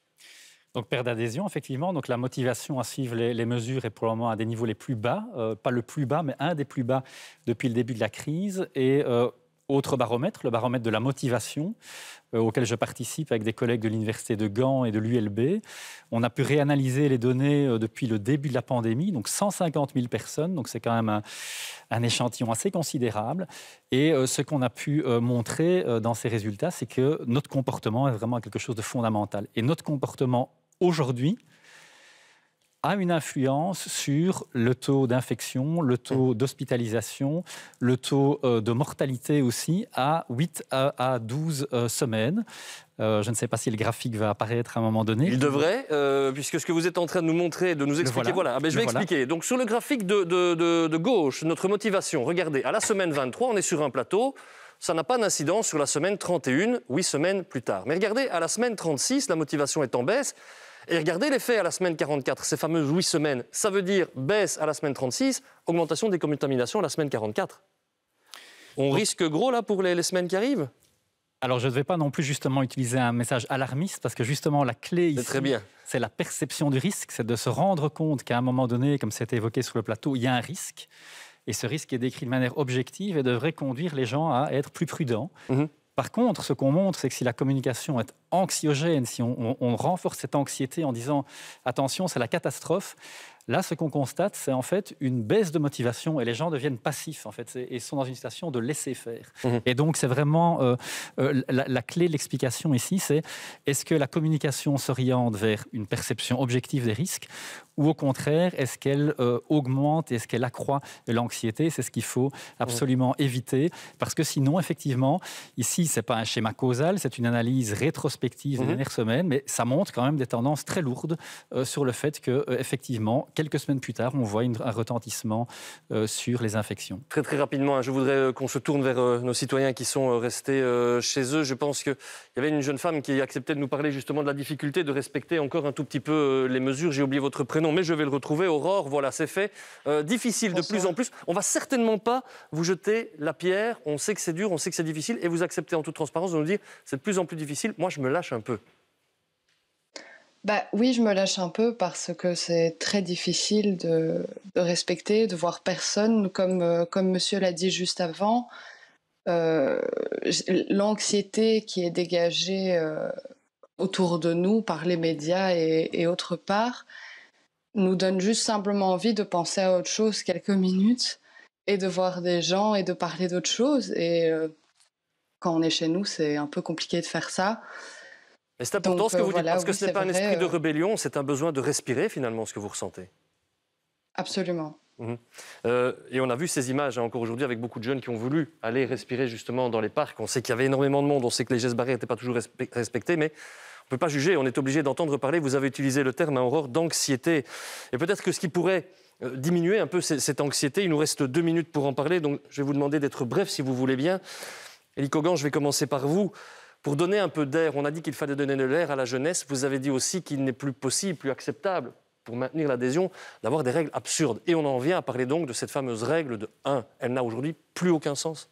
Donc, perte d'adhésion, effectivement. Donc, la motivation à suivre les mesures est pour le moment à des niveaux les plus bas. Pas le plus bas, mais un des plus bas depuis le début de la crise. Et autre baromètre, le baromètre de la motivation, auquel je participe avec des collègues de l'Université de Gand et de l'ULB. On a pu réanalyser les données depuis le début de la pandémie, donc 150 000 personnes. Donc, c'est quand même un échantillon assez considérable. Et ce qu'on a pu montrer dans ces résultats, c'est que notre comportement est vraiment quelque chose de fondamental. Et notre comportement aujourd'hui a une influence sur le taux d'infection, le taux d'hospitalisation, le taux de mortalité aussi à 8 à 12 semaines. Je ne sais pas si le graphique va apparaître à un moment donné. Il devrait, puisque ce que vous êtes en train de nous montrer, de nous expliquer, voilà. Je vais expliquer. Donc sur le graphique de gauche, notre motivation, regardez, à la semaine 23, on est sur un plateau, ça n'a pas d'incidence sur la semaine 31, 8 semaines plus tard. Mais regardez, à la semaine 36, la motivation est en baisse. Et regardez l'effet à la semaine 44, ces fameuses 8 semaines. Ça veut dire baisse à la semaine 36, augmentation des contaminations à la semaine 44. On risque gros là pour les semaines qui arrivent? Alors, je ne vais pas non plus justement utiliser un message alarmiste, parce que justement, la clé ici, c'est la perception du risque, c'est de se rendre compte qu'à un moment donné, comme c'était évoqué sur le plateau, il y a un risque. Et ce risque est décrit de manière objective et devrait conduire les gens à être plus prudents. Par contre, ce qu'on montre, c'est que si la communication est anxiogène, si on renforce cette anxiété en disant « attention, c'est la catastrophe », Là, ce qu'on constate, c'est en fait une baisse de motivation et les gens deviennent passifs en fait et sont dans une situation de laisser faire. Et donc, c'est vraiment la clé de l'explication ici, c'est est-ce que la communication s'oriente vers une perception objective des risques ou au contraire, est-ce qu'elle augmente, est-ce qu'elle accroît l'anxiété? C'est ce qu'il faut absolument éviter, parce que sinon, effectivement, ici, ce n'est pas un schéma causal, c'est une analyse rétrospective des dernières semaines, mais ça montre quand même des tendances très lourdes sur le fait que, effectivement, quelques semaines plus tard, on voit un retentissement sur les infections. Très très rapidement, je voudrais qu'on se tourne vers nos citoyens qui sont restés chez eux. Je pense qu'il y avait une jeune femme qui acceptait de nous parler justement de la difficulté de respecter encore un tout petit peu les mesures. J'ai oublié votre prénom, mais je vais le retrouver. Aurore, voilà, c'est fait. Difficile de plus en plus. On ne va certainement pas vous jeter la pierre. On sait que c'est dur, on sait que c'est difficile. Et vous acceptez en toute transparence de nous dire c'est de plus en plus difficile. Moi, je me lâche un peu. Oui, je me lâche un peu parce que c'est très difficile de respecter, de voir personne. Comme monsieur l'a dit juste avant, l'anxiété qui est dégagée autour de nous par les médias et autre part nous donne juste simplement envie de penser à autre chose quelques minutes et de voir des gens et de parler d'autre chose. Et quand on est chez nous, c'est un peu compliqué de faire ça. Mais c'est important ce que vous dites, parce que ce n'est pas un esprit de rébellion, c'est un besoin de respirer finalement ce que vous ressentez. Absolument. Et on a vu ces images encore aujourd'hui avec beaucoup de jeunes qui ont voulu aller respirer justement dans les parcs. On sait qu'il y avait énormément de monde, on sait que les gestes barrières n'étaient pas toujours respectés, mais on ne peut pas juger, on est obligé d'entendre parler. Vous avez utilisé le terme, Aurore, d'anxiété. Et peut-être que ce qui pourrait diminuer un peu cette anxiété, il nous reste 2 minutes pour en parler, donc je vais vous demander d'être bref si vous voulez bien. Élie Kogan, je vais commencer par vous. Pour donner un peu d'air, on a dit qu'il fallait donner de l'air à la jeunesse. Vous avez dit aussi qu'il n'est plus possible, plus acceptable, pour maintenir l'adhésion, d'avoir des règles absurdes. Et on en vient à parler donc de cette fameuse règle de 1. Elle n'a aujourd'hui plus aucun sens.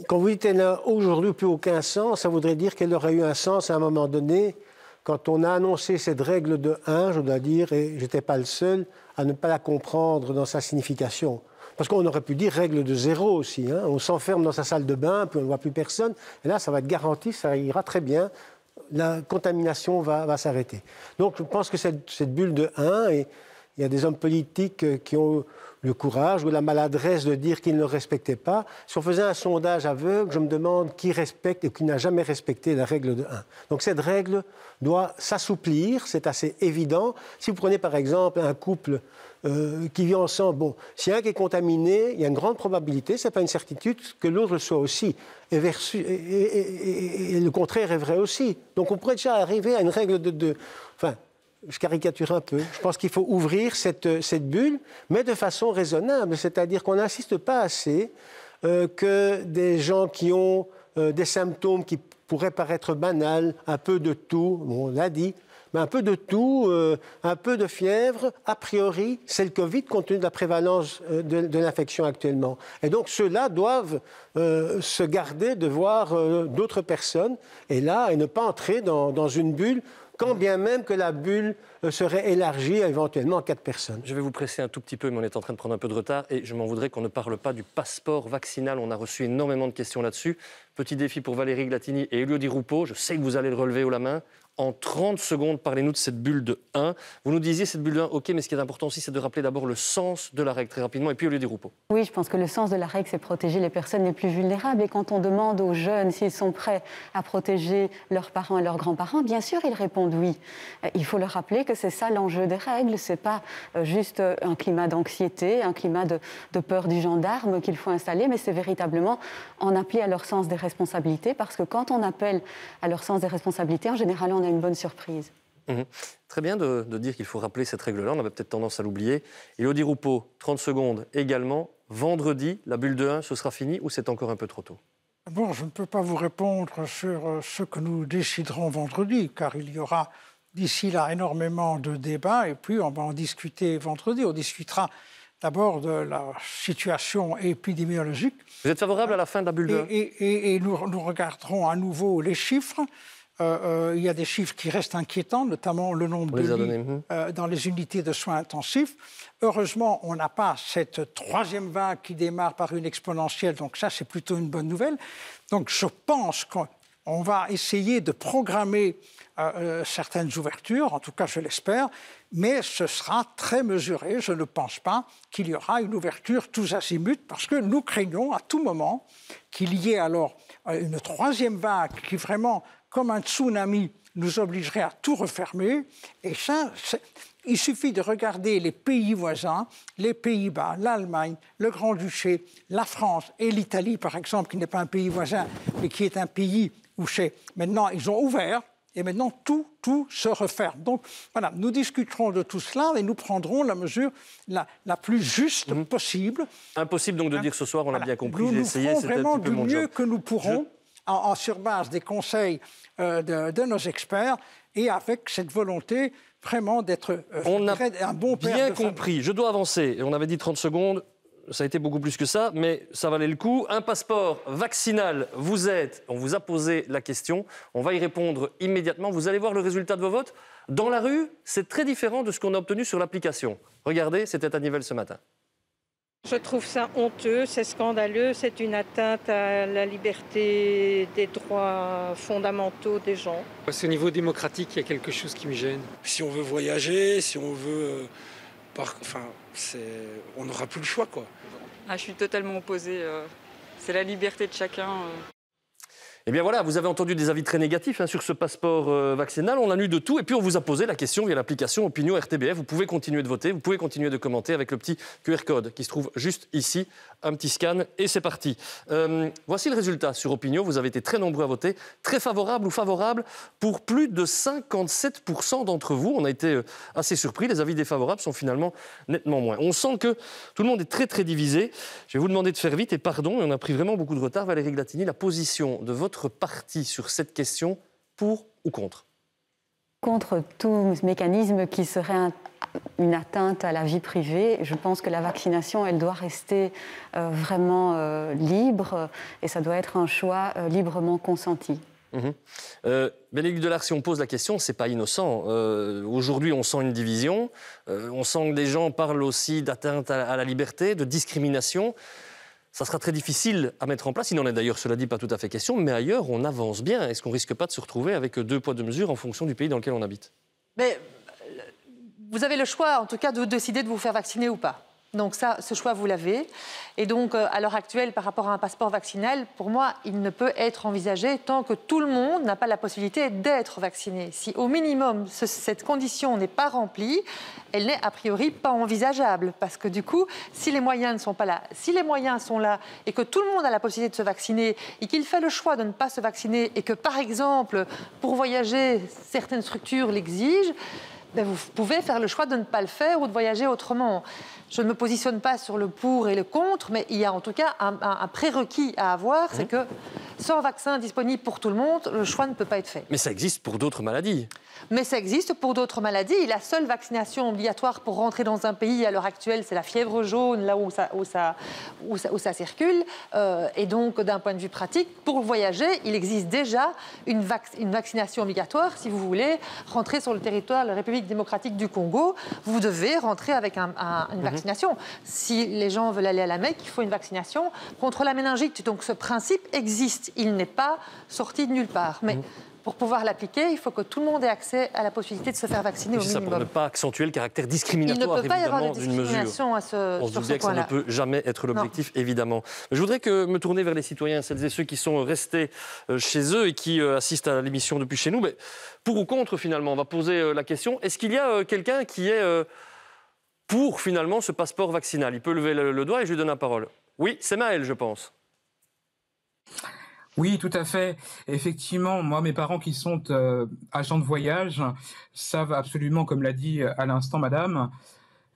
Quand vous dites qu'elle n'a aujourd'hui plus aucun sens, ça voudrait dire qu'elle aurait eu un sens à un moment donné. Quand on a annoncé cette règle de 1, je dois dire, et je n'étais pas le seul à ne pas la comprendre dans sa signification. Parce qu'on aurait pu dire règle de 0 aussi. On s'enferme dans sa salle de bain, puis on ne voit plus personne. Et là, ça va être garanti, ça ira très bien. La contamination va s'arrêter. Donc, je pense que cette bulle de 1, et il y a des hommes politiques qui ont le courage ou la maladresse de dire qu'ils ne le respectaient pas. Si on faisait un sondage aveugle, je me demande qui respecte et qui n'a jamais respecté la règle de 1. Donc cette règle doit s'assouplir, c'est assez évident. Si vous prenez par exemple un couple qui vit ensemble, s'il y a un qui est contaminé, il y a une grande probabilité, ce n'est pas une certitude, que l'autre le soit aussi. Et le contraire est vrai aussi. Donc on pourrait déjà arriver à une règle enfin, je caricature un peu. Je pense qu'il faut ouvrir cette bulle, mais de façon raisonnable. C'est-à-dire qu'on n'insiste pas assez que des gens qui ont des symptômes qui pourraient paraître banals, un peu de toux, on l'a dit, mais un peu de toux, un peu de fièvre, a priori, c'est le Covid compte tenu de la prévalence de l'infection actuellement. Et donc ceux-là doivent se garder de voir d'autres personnes et ne pas entrer dans une bulle, quand bien même que la bulle serait élargie à éventuellement 4 personnes. Je vais vous presser un tout petit peu, mais on est en train de prendre un peu de retard et je m'en voudrais qu'on ne parle pas du passeport vaccinal. On a reçu énormément de questions là-dessus. Petit défi pour Valérie Glatini et Elio Di Rupo. Je sais que vous allez le relever haut la main. En 30 secondes, parlez-nous de cette bulle de 1. Vous nous disiez cette bulle de 1, ok, mais ce qui est important aussi, c'est de rappeler d'abord le sens de la règle très rapidement, et puis Elio Di Rupo. Oui, je pense que le sens de la règle, c'est protéger les personnes les plus vulnérables. Et quand on demande aux jeunes s'ils sont prêts à protéger leurs parents et leurs grands-parents, bien sûr, ils répondent oui. Il faut leur rappeler que c'est ça l'enjeu des règles. Ce n'est pas juste un climat d'anxiété, un climat de peur du gendarme qu'il faut installer, mais c'est véritablement en appeler à leur sens des responsabilités, parce que quand on appelle à leur sens des responsabilités, en général, on a une bonne surprise. Très bien de dire qu'il faut rappeler cette règle-là, on avait peut-être tendance à l'oublier. Elio Di Rupo, 30 secondes également. Vendredi, la bulle de 1, ce sera fini ou c'est encore un peu trop tôt? Bon, je ne peux pas vous répondre sur ce que nous déciderons vendredi, car il y aura d'ici là énormément de débats, et puis on va en discuter vendredi. On discutera d'abord de la situation épidémiologique. Vous êtes favorable à la fin de la bulle de 1? Et nous regarderons à nouveau les chiffres. Il y a des chiffres qui restent inquiétants, notamment le nombre de lits dans les unités de soins intensifs. Heureusement, on n'a pas cette troisième vague qui démarre par une exponentielle, donc ça, c'est plutôt une bonne nouvelle. Donc je pense On va essayer de programmer certaines ouvertures, en tout cas je l'espère, mais ce sera très mesuré. Je ne pense pas qu'il y aura une ouverture tous azimuts, parce que nous craignons à tout moment qu'il y ait alors une troisième vague qui vraiment, comme un tsunami, nous obligerait à tout refermer. Et ça, il suffit de regarder les pays voisins, les Pays-Bas, l'Allemagne, le Grand-Duché, la France et l'Italie, par exemple, qui n'est pas un pays voisin, mais qui est un pays où maintenant ils ont ouvert, et maintenant tout se referme. Donc voilà, nous discuterons de tout cela et nous prendrons la mesure la plus juste possible. Impossible donc de dire ce soir, on l'a bien compris, j'ai essayé, c'était vraiment du mieux que nous pourrons, sur base des conseils de nos experts, et avec cette volonté vraiment d'être un bon père bien de compris. famille. Je dois avancer. On avait dit 30 secondes. Ça a été beaucoup plus que ça, mais ça valait le coup. Un passeport vaccinal, on vous a posé la question. On va y répondre immédiatement. Vous allez voir le résultat de vos votes. Dans la rue, c'est très différent de ce qu'on a obtenu sur l'application. Regardez, c'était à Nivelles ce matin. Je trouve ça honteux, c'est scandaleux, c'est une atteinte à la liberté des droits fondamentaux des gens. C'est au niveau démocratique, il y a quelque chose qui me gêne. Si on veut voyager, si on veut... on n'aura plus le choix, quoi. Ah, je suis totalement opposée. C'est la liberté de chacun. Eh bien voilà, vous avez entendu des avis très négatifs sur ce passeport vaccinal. On a lu de tout et puis on vous a posé la question via l'application Opinion RTBF. Vous pouvez continuer de voter, vous pouvez continuer de commenter avec le petit QR code qui se trouve juste ici. Un petit scan et c'est parti. Voici le résultat sur Opinion. Vous avez été très nombreux à voter. Très favorable ou favorable pour plus de 57% d'entre vous. On a été assez surpris. Les avis défavorables sont finalement nettement moins. On sent que tout le monde est très très divisé. Je vais vous demander de faire vite et pardon, on a pris vraiment beaucoup de retard. Valérie Glatini, la position de votre parti sur cette question, pour ou contre? Contre tout mécanisme qui serait une atteinte à la vie privée. Je pense que la vaccination, elle doit rester vraiment libre et ça doit être un choix librement consenti. Bénédicte Delard, si on pose la question, c'est pas innocent. Aujourd'hui, on sent une division. On sent que les gens parlent aussi d'atteinte à la liberté, de discrimination. Ça sera très difficile à mettre en place. Il n'en est d'ailleurs, cela dit, pas tout à fait question. Mais ailleurs, on avance bien. Est-ce qu'on risque pas de se retrouver avec 2 poids 2 mesures en fonction du pays dans lequel on habite? Mais vous avez le choix, en tout cas, de décider de vous faire vacciner ou pas. Donc ça, ce choix, vous l'avez. Et donc, à l'heure actuelle, par rapport à un passeport vaccinal, pour moi, il ne peut être envisagé tant que tout le monde n'a pas la possibilité d'être vacciné. Si, au minimum, cette condition n'est pas remplie, elle n'est a priori pas envisageable. Parce que du coup, si les moyens ne sont pas là, si les moyens sont là et que tout le monde a la possibilité de se vacciner et qu'il fait le choix de ne pas se vacciner et que, par exemple, pour voyager, certaines structures l'exigent, ben vous pouvez faire le choix de ne pas le faire ou de voyager autrement. Je ne me positionne pas sur le pour et le contre, mais il y a en tout cas un prérequis à avoir, c'est que sans vaccin disponible pour tout le monde, le choix ne peut pas être fait. Mais ça existe pour d'autres maladies. Mais ça existe pour d'autres maladies. La seule vaccination obligatoire pour rentrer dans un pays à l'heure actuelle, c'est la fièvre jaune, là où ça circule. Et donc, d'un point de vue pratique, pour voyager, il existe déjà une vaccination obligatoire. Si vous voulez rentrer sur le territoire de la République démocratique du Congo, vous devez rentrer avec une vaccination. Si les gens veulent aller à la Mecque, il faut une vaccination contre la méningite. Donc, ce principe existe. Il n'est pas sorti de nulle part. Mais pour pouvoir l'appliquer, il faut que tout le monde ait accès à la possibilité de se faire vacciner au minimum. C'est ça, pour ne pas accentuer le caractère discriminatoire, il ne peut pas y avoir de d'une mesure. discrimination On se doute bien que ça ne peut jamais être l'objectif, évidemment. Je voudrais me tourner vers les citoyens, celles et ceux qui sont restés chez eux et qui assistent à l'émission depuis chez nous. Mais pour ou contre, finalement, on va poser la question. Est-ce qu'il y a quelqu'un qui est pour, finalement, ce passeport vaccinal? Il peut lever le doigt et je lui donne la parole. Oui, c'est Maël, je pense. Oui, tout à fait. Effectivement, moi, mes parents qui sont agents de voyage savent absolument, comme l'a dit à l'instant madame,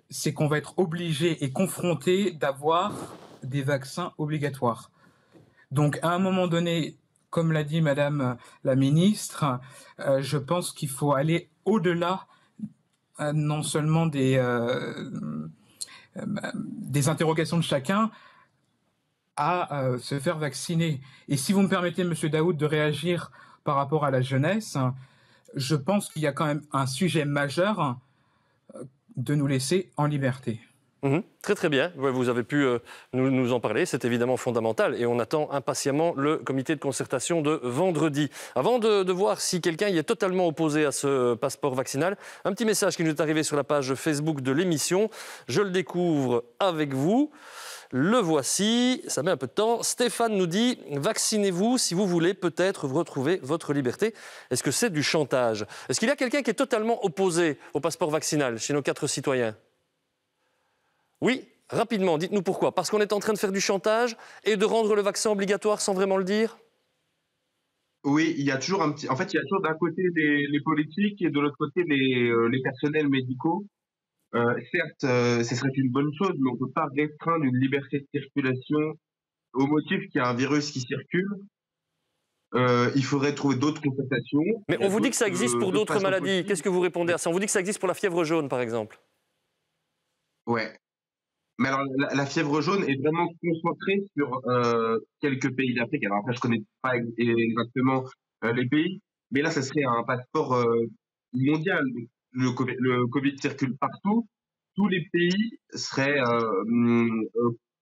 c'est qu'on va être obligé et confronté d'avoir des vaccins obligatoires. Donc, à un moment donné, comme l'a dit madame la ministre, je pense qu'il faut aller au-delà non seulement des interrogations de chacun, à se faire vacciner. Et si vous me permettez, Monsieur Daoud, de réagir par rapport à la jeunesse, je pense qu'il y a quand même un sujet majeur de nous laisser en liberté. Très très bien, vous avez pu nous en parler, c'est évidemment fondamental et on attend impatiemment le comité de concertation de vendredi. Avant de voir si quelqu'un y est totalement opposé à ce passeport vaccinal, un petit message qui nous est arrivé sur la page Facebook de l'émission, je le découvre avec vous. Le voici, ça met un peu de temps. Stéphane nous dit « Vaccinez-vous si vous voulez peut-être retrouver votre liberté ». Est-ce que c'est du chantage? Est-ce qu'il y a quelqu'un qui est totalement opposé au passeport vaccinal chez nos 4 citoyens? Oui, rapidement, dites-nous pourquoi. Parce qu'on est en train de faire du chantage et de rendre le vaccin obligatoire sans vraiment le dire? Oui, il y a toujours un petit... En fait, il y a toujours d'un côté les politiques et de l'autre côté les personnels médicaux. Certes, ce serait une bonne chose, mais on ne peut pas restreindre une liberté de circulation au motif qu'il y a un virus qui circule. Il faudrait trouver d'autres concertations. Mais on vous dit que ça existe pour d'autres maladies. Qu'est-ce que vous répondez à ça? On vous dit que ça existe pour la fièvre jaune, par exemple. Ouais. Mais alors, la fièvre jaune est vraiment concentrée sur quelques pays d'Afrique. Alors après, je ne connais pas exactement les pays, mais là, ce serait un passeport mondial. Le Covid circule partout. Tous les pays seraient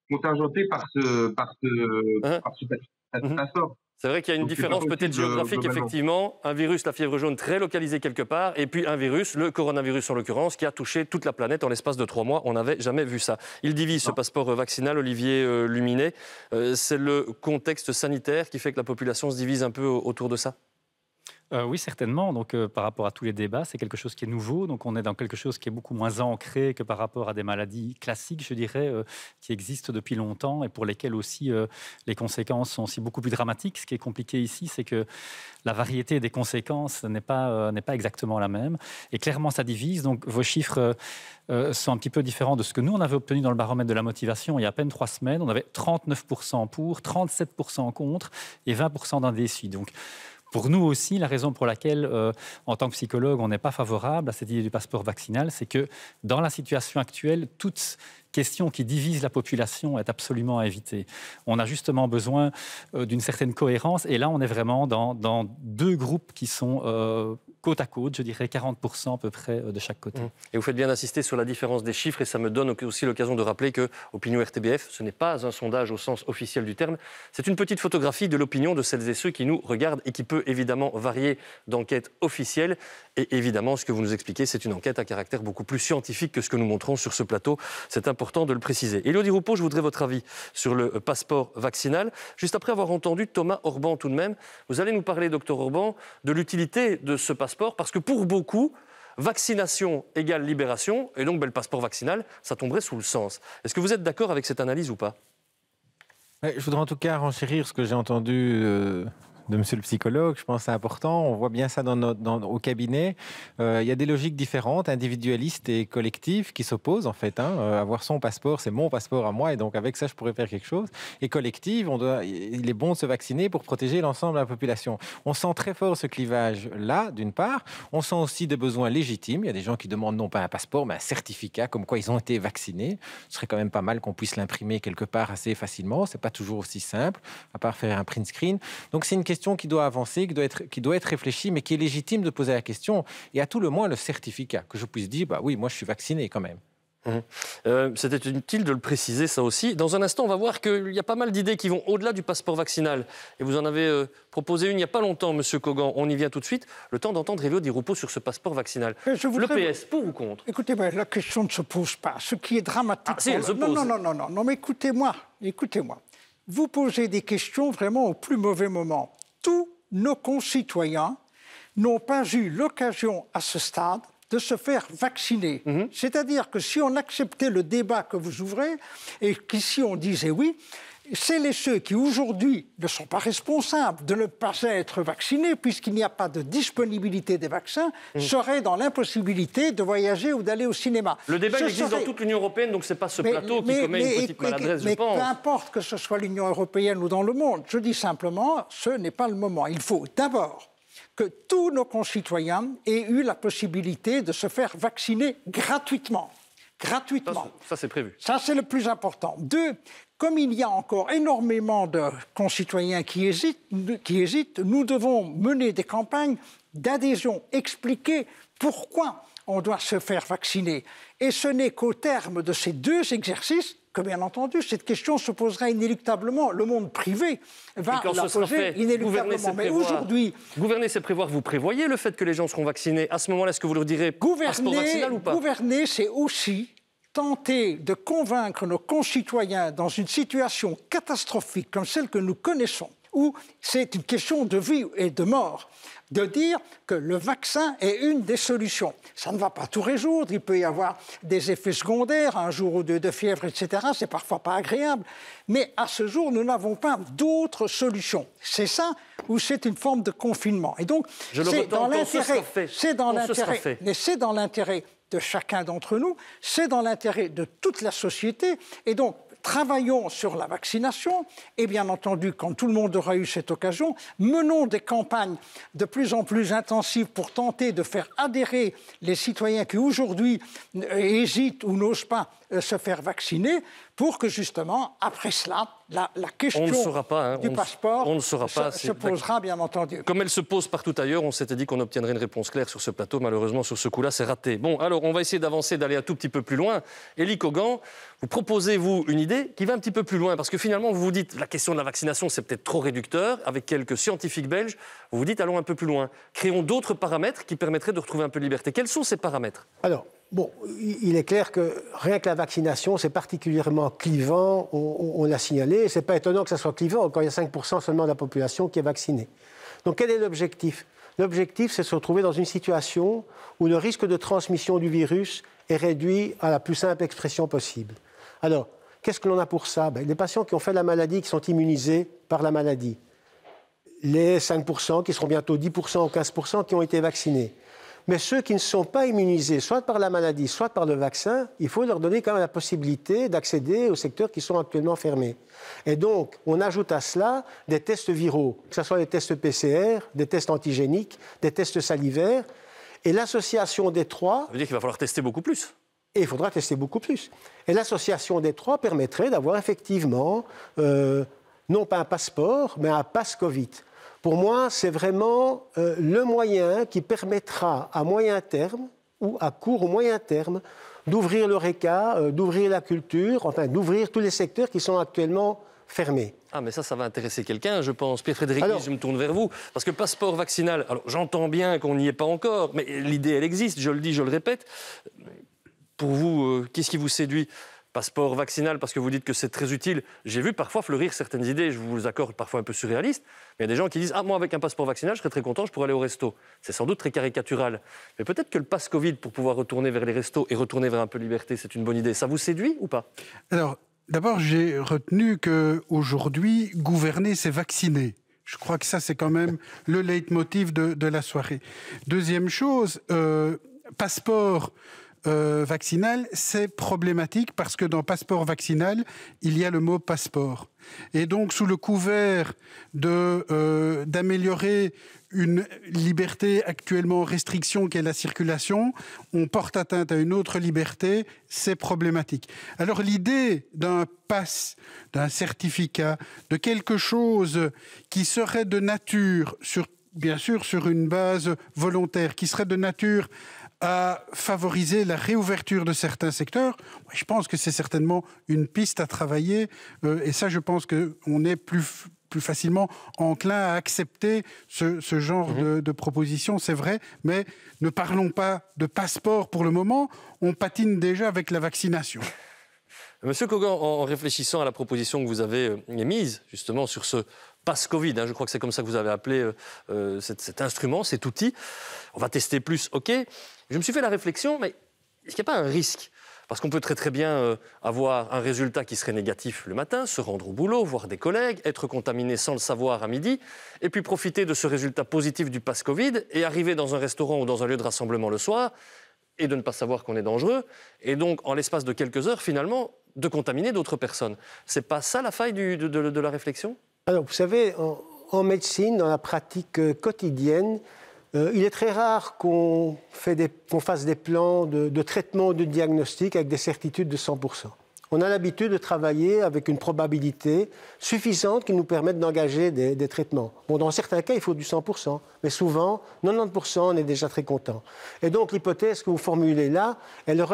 contingentés par ce passeport. C'est vrai qu'il y a une différence peut-être géographique, effectivement. Un virus, la fièvre jaune, très localisé quelque part, et puis un virus, le coronavirus en l'occurrence, qui a touché toute la planète en l'espace de 3 mois. On n'avait jamais vu ça. Il divise ce passeport vaccinal, Olivier Luminet. C'est le contexte sanitaire qui fait que la population se divise un peu autour de ça? Oui, certainement. Donc, par rapport à tous les débats, c'est quelque chose qui est nouveau. Donc, on est dans quelque chose qui est beaucoup moins ancré que par rapport à des maladies classiques, je dirais, qui existent depuis longtemps et pour lesquelles aussi les conséquences sont aussi beaucoup plus dramatiques. Ce qui est compliqué ici, c'est que la variété des conséquences n'est pas exactement la même. Et clairement, ça divise. Donc, vos chiffres sont un petit peu différents de ce que nous, on avait obtenu dans le baromètre de la motivation il y a à peine 3 semaines. On avait 39% pour, 37% contre et 20% d'indécis. Donc, pour nous aussi, la raison pour laquelle, en tant que psychologue, on n'est pas favorable à cette idée du passeport vaccinal, c'est que dans la situation actuelle, toute question qui divise la population est absolument à éviter. On a justement besoin d'une certaine cohérence, et là, on est vraiment dans 2 groupes qui sont côte à côte, je dirais 40% à peu près de chaque côté. Et vous faites bien d'insister sur la différence des chiffres, et ça me donne aussi l'occasion de rappeler que Opinion RTBF, ce n'est pas un sondage au sens officiel du terme, c'est une petite photographie de l'opinion de celles et ceux qui nous regardent et qui peut évidemment varier d'enquête officielle. Et évidemment, ce que vous nous expliquez, c'est une enquête à caractère beaucoup plus scientifique que ce que nous montrons sur ce plateau. C'est important de le préciser. Élodie Roupeau, je voudrais votre avis sur le passeport vaccinal. Juste après avoir entendu Thomas Orban tout de même, vous allez nous parler, docteur Orban, de l'utilité de ce passeport, parce que pour beaucoup, vaccination égale libération, et donc le passeport vaccinal, ça tomberait sous le sens. Est-ce que vous êtes d'accord avec cette analyse ou pas? Je voudrais en tout cas renchérir ce que j'ai entendu de monsieur le psychologue. Je pense que c'est important. On voit bien ça au cabinet. Il y a des logiques différentes, individualistes et collectives, qui s'opposent en fait. Avoir son passeport, c'est mon passeport à moi, et donc avec ça, je pourrais faire quelque chose. Et collective, il est bon de se vacciner pour protéger l'ensemble de la population. On sent très fort ce clivage-là, d'une part. On sent aussi des besoins légitimes. Il y a des gens qui demandent non pas un passeport, mais un certificat comme quoi ils ont été vaccinés. Ce serait quand même pas mal qu'on puisse l'imprimer quelque part assez facilement. C'est pas toujours aussi simple, à part faire un print screen. Donc c'est une question qui doit avancer, qui doit être réfléchie, mais qui est légitime de poser la question. Et à tout le moins, le certificat, que je puisse dire, bah oui, moi je suis vacciné quand même. C'était utile de le préciser, ça aussi. Dans un instant, on va voir qu'il y a pas mal d'idées qui vont au-delà du passeport vaccinal. Et vous en avez proposé une il n'y a pas longtemps, Monsieur Kogan. On y vient tout de suite. Le temps d'entendre Élodie Roupeau sur ce passeport vaccinal. Le PS, pour ou contre? Écoutez, la question ne se pose pas. Ce qui est dramatique... si, elle se pose. Non, mais écoutez-moi. Vous posez des questions vraiment au plus mauvais moment. Tous nos concitoyens n'ont pas eu l'occasion à ce stade de se faire vacciner. C'est-à-dire que si on acceptait le débat que vous ouvrez et qu'ici on disait oui, c'est ceux qui aujourd'hui ne sont pas responsables de ne pas être vaccinés, puisqu'il n'y a pas de disponibilité des vaccins, seraient dans l'impossibilité de voyager ou d'aller au cinéma. Le débat existe dans toute l'Union européenne, donc ce n'est pas ce plateau qui commet une petite maladresse, je pense. Mais peu importe que ce soit l'Union européenne ou dans le monde, je dis simplement, ce n'est pas le moment. Il faut d'abord que tous nos concitoyens aient eu la possibilité de se faire vacciner gratuitement. gratuitement. Ça c'est prévu. Ça, c'est le plus important. 2, comme il y a encore énormément de concitoyens qui hésitent, nous devons mener des campagnes d'adhésion, expliquer pourquoi on doit se faire vacciner. Et ce n'est qu'au terme de ces 2 exercices que, bien entendu, cette question se posera inéluctablement. Le monde privé va la poser inéluctablement. Mais aujourd'hui... Gouverner, c'est prévoir. Vous prévoyez le fait que les gens seront vaccinés. À ce moment-là, est-ce que vous leur direz passeport vaccinal ou pas? Gouverner, c'est aussi tenter de convaincre nos concitoyens dans une situation catastrophique comme celle que nous connaissons, où c'est une question de vie et de mort, de dire que le vaccin est une des solutions. Ça ne va pas tout résoudre, il peut y avoir des effets secondaires, un jour ou 2 de fièvre, etc. C'est parfois pas agréable. Mais à ce jour, nous n'avons pas d'autres solutions. C'est ça ou c'est une forme de confinement. Et donc, c'est dans l'intérêt, mais c'est dans l'intérêt de chacun d'entre nous, c'est dans l'intérêt de toute la société. Et donc, travaillons sur la vaccination et bien entendu, quand tout le monde aura eu cette occasion, menons des campagnes de plus en plus intensives pour tenter de faire adhérer les citoyens qui aujourd'hui hésitent ou n'osent pas se faire vacciner pour que justement, après cela, la question du passeport se posera bien entendu. Comme elle se pose partout ailleurs, on s'était dit qu'on obtiendrait une réponse claire sur ce plateau. Malheureusement, sur ce coup-là, c'est raté. Bon, alors on va essayer d'avancer, d'aller un tout petit peu plus loin. Élie Kogan, vous proposez, vous, une idée qui va un petit peu plus loin, parce que finalement, vous vous dites, la question de la vaccination, c'est peut-être trop réducteur. Avec quelques scientifiques belges, vous vous dites, allons un peu plus loin. Créons d'autres paramètres qui permettraient de retrouver un peu de liberté. Quels sont ces paramètres? Alors, bon, il est clair que rien que la vaccination, c'est particulièrement clivant, on l'a signalé. Ce n'est pas étonnant que ça soit clivant quand il y a 5% seulement de la population qui est vaccinée. Donc quel est l'objectif? L'objectif, c'est de se retrouver dans une situation où le risque de transmission du virus est réduit à la plus simple expression possible. Alors, qu'est-ce que l'on a pour ça? Les patients qui ont fait la maladie, qui sont immunisés par la maladie. Les 5% qui seront bientôt 10% ou 15% qui ont été vaccinés. Mais ceux qui ne sont pas immunisés, soit par la maladie, soit par le vaccin, il faut leur donner quand même la possibilité d'accéder aux secteurs qui sont actuellement fermés. Et donc, on ajoute à cela des tests viraux, que ce soit des tests PCR, des tests antigéniques, des tests salivaires. Et l'association des trois... Ça veut dire qu'il va falloir tester beaucoup plus. Et il faudra tester beaucoup plus. Et l'association des trois permettrait d'avoir effectivement, non pas un passeport, mais un pass Covid. Pour moi, c'est vraiment le moyen qui permettra à moyen terme, ou à court ou moyen terme, d'ouvrir l'horeca, d'ouvrir la culture, enfin d'ouvrir tous les secteurs qui sont actuellement fermés. Ah, mais ça va intéresser quelqu'un, je pense. Pierre-Frédéric, je me tourne vers vous. Parce que passeport vaccinal, alors j'entends bien qu'on n'y est pas encore, mais l'idée, elle existe, je le dis, je le répète. Pour vous, qu'est-ce qui vous séduit ? Passeport vaccinal, parce que vous dites que c'est très utile. J'ai vu parfois fleurir certaines idées, je vous accorde parfois un peu surréalistes, mais il y a des gens qui disent « Ah, moi, avec un passeport vaccinal, je serais très content, je pourrais aller au resto ». C'est sans doute très caricatural. Mais peut-être que le pass Covid, pour pouvoir retourner vers les restos et retourner vers un peu de liberté, c'est une bonne idée. Ça vous séduit ou pas ? Alors, d'abord, j'ai retenu qu'aujourd'hui, gouverner, c'est vacciner. Je crois que ça, c'est quand même le leitmotiv de la soirée. Deuxième chose, passeport vaccinal, c'est problématique parce que dans passeport vaccinal, il y a le mot passeport. Et donc, sous le couvert d'améliorer une liberté actuellement en restriction qu'est la circulation, on porte atteinte à une autre liberté, c'est problématique. Alors l'idée d'un pass, d'un certificat, de quelque chose qui serait de nature, bien sûr sur une base volontaire, qui serait de nature à favoriser la réouverture de certains secteurs, je pense que c'est certainement une piste à travailler. Et ça, je pense qu'on est plus facilement enclin à accepter ce genre de proposition, c'est vrai. Mais ne parlons pas de passeport pour le moment, on patine déjà avec la vaccination. Monsieur Kogan, en réfléchissant à la proposition que vous avez émise, justement, sur ce pass Covid, je crois que c'est comme ça que vous avez appelé cet instrument, cet outil, on va tester plus, ok. Je me suis fait la réflexion, mais est-ce qu'il n'y a pas un risque ? Parce qu'on peut très très bien avoir un résultat qui serait négatif le matin, se rendre au boulot, voir des collègues, être contaminé sans le savoir à midi, et puis profiter de ce résultat positif du pass Covid et arriver dans un restaurant ou dans un lieu de rassemblement le soir et de ne pas savoir qu'on est dangereux, et donc en l'espace de quelques heures, finalement, de contaminer d'autres personnes. C'est pas ça la faille de la réflexion ? Alors, vous savez, en médecine, dans la pratique quotidienne, il est très rare qu'on fasse des plans de traitement ou de diagnostic avec des certitudes de 100%. On a l'habitude de travailler avec une probabilité suffisante qui nous permette d'engager des traitements. Bon, dans certains cas, il faut du 100%, mais souvent, 90%, on est déjà très content. Et donc, l'hypothèse que vous formulez là, elle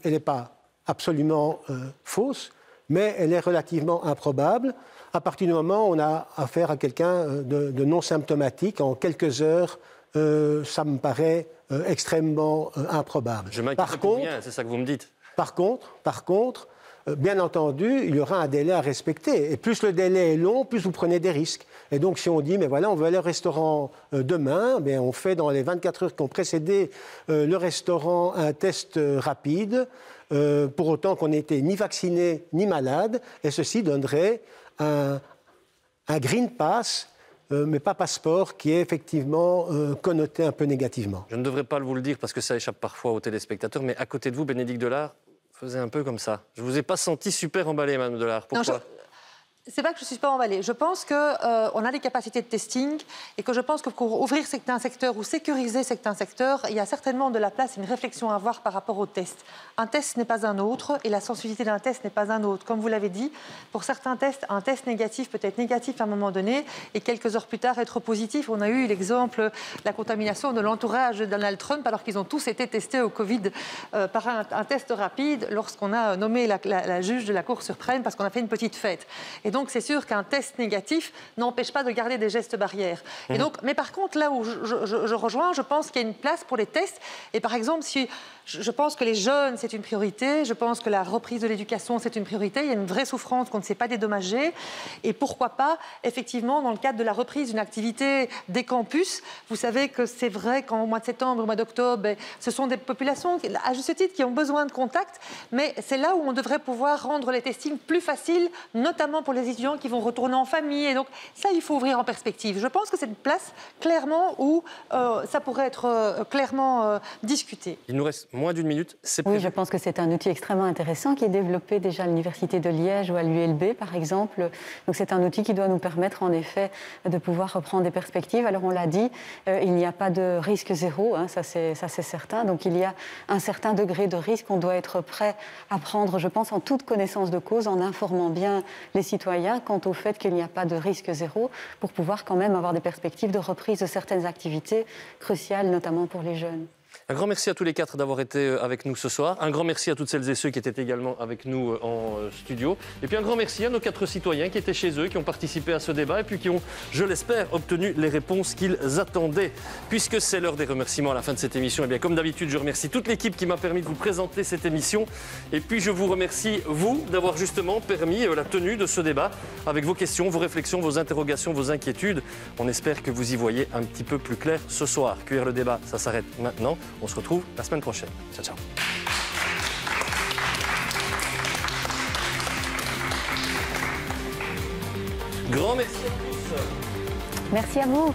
n'est pas absolument fausse, mais elle est relativement improbable à partir du moment où on a affaire à quelqu'un de non symptomatique. En quelques heures, ça me paraît extrêmement improbable. Je m'inquiète pour rien, c'est ça que vous me dites. Par contre, bien entendu, il y aura un délai à respecter. Et plus le délai est long, plus vous prenez des risques. Et donc, si on dit, mais voilà, on veut aller au restaurant demain, bien, on fait dans les 24 heures qui ont précédé le restaurant un test rapide, pour autant qu'on n'était ni vacciné ni malade, et ceci donnerait un green pass, mais pas passeport, qui est effectivement connoté un peu négativement. Je ne devrais pas vous le dire parce que ça échappe parfois aux téléspectateurs, mais à côté de vous, Bénédicte Delard faisait un peu comme ça. Je ne vous ai pas senti super emballé, Mme Delard. Pourquoi ? C'est pas que je ne suis pas emballée. Je pense qu'on a des capacités de testing et que je pense que pour ouvrir certains secteurs ou sécuriser certains secteurs, il y a certainement de la place, une réflexion à avoir par rapport au test. Un test n'est pas un autre et la sensibilité d'un test n'est pas un autre. Comme vous l'avez dit, pour certains tests, un test négatif peut être négatif à un moment donné et quelques heures plus tard être positif. On a eu l'exemple de la contamination de l'entourage de Donald Trump alors qu'ils ont tous été testés au Covid par un test rapide lorsqu'on a nommé la juge de la Cour suprême parce qu'on a fait une petite fête. Et donc, c'est sûr qu'un test négatif n'empêche pas de garder des gestes barrières. Et donc, mais par contre, là où je rejoins, je pense qu'il y a une place pour les tests. Et par exemple, si je pense que les jeunes, c'est une priorité. Je pense que la reprise de l'éducation, c'est une priorité. Il y a une vraie souffrance qu'on ne sait pas dédommager. Et pourquoi pas, effectivement, dans le cadre de la reprise d'une activité des campus, vous savez que c'est vrai qu'au mois de septembre, au mois d'octobre, ce sont des populations, à juste titre, qui ont besoin de contact. Mais c'est là où on devrait pouvoir rendre les testings plus faciles, notamment pour les étudiants qui vont retourner en famille. Et donc, ça, il faut ouvrir en perspective. Je pense que c'est une place, clairement, où ça pourrait être clairement discuté. Il nous reste moins d'une minute. Oui, je pense que c'est un outil extrêmement intéressant qui est développé déjà à l'Université de Liège ou à l'ULB, par exemple. Donc, c'est un outil qui doit nous permettre, en effet, de pouvoir reprendre des perspectives. Alors, on l'a dit, il n'y a pas de risque zéro, hein, ça c'est certain. Donc, il y a un certain degré de risque qu'on doit être prêt à prendre, je pense, en toute connaissance de cause, en informant bien les citoyens quant au fait qu'il n'y a pas de risque zéro, pour pouvoir quand même avoir des perspectives de reprise de certaines activités cruciales, notamment pour les jeunes. Un grand merci à tous les quatre d'avoir été avec nous ce soir. Un grand merci à toutes celles et ceux qui étaient également avec nous en studio. Et puis un grand merci à nos 4 citoyens qui étaient chez eux, qui ont participé à ce débat et puis qui ont, je l'espère, obtenu les réponses qu'ils attendaient. Puisque c'est l'heure des remerciements à la fin de cette émission, et bien comme d'habitude, je remercie toute l'équipe qui m'a permis de vous présenter cette émission. Et puis je vous remercie, vous, d'avoir justement permis la tenue de ce débat avec vos questions, vos réflexions, vos interrogations, vos inquiétudes. On espère que vous y voyez un petit peu plus clair ce soir. QR le débat, ça s'arrête maintenant. On se retrouve la semaine prochaine. Ciao, ciao. Grand merci à tous. Merci à vous.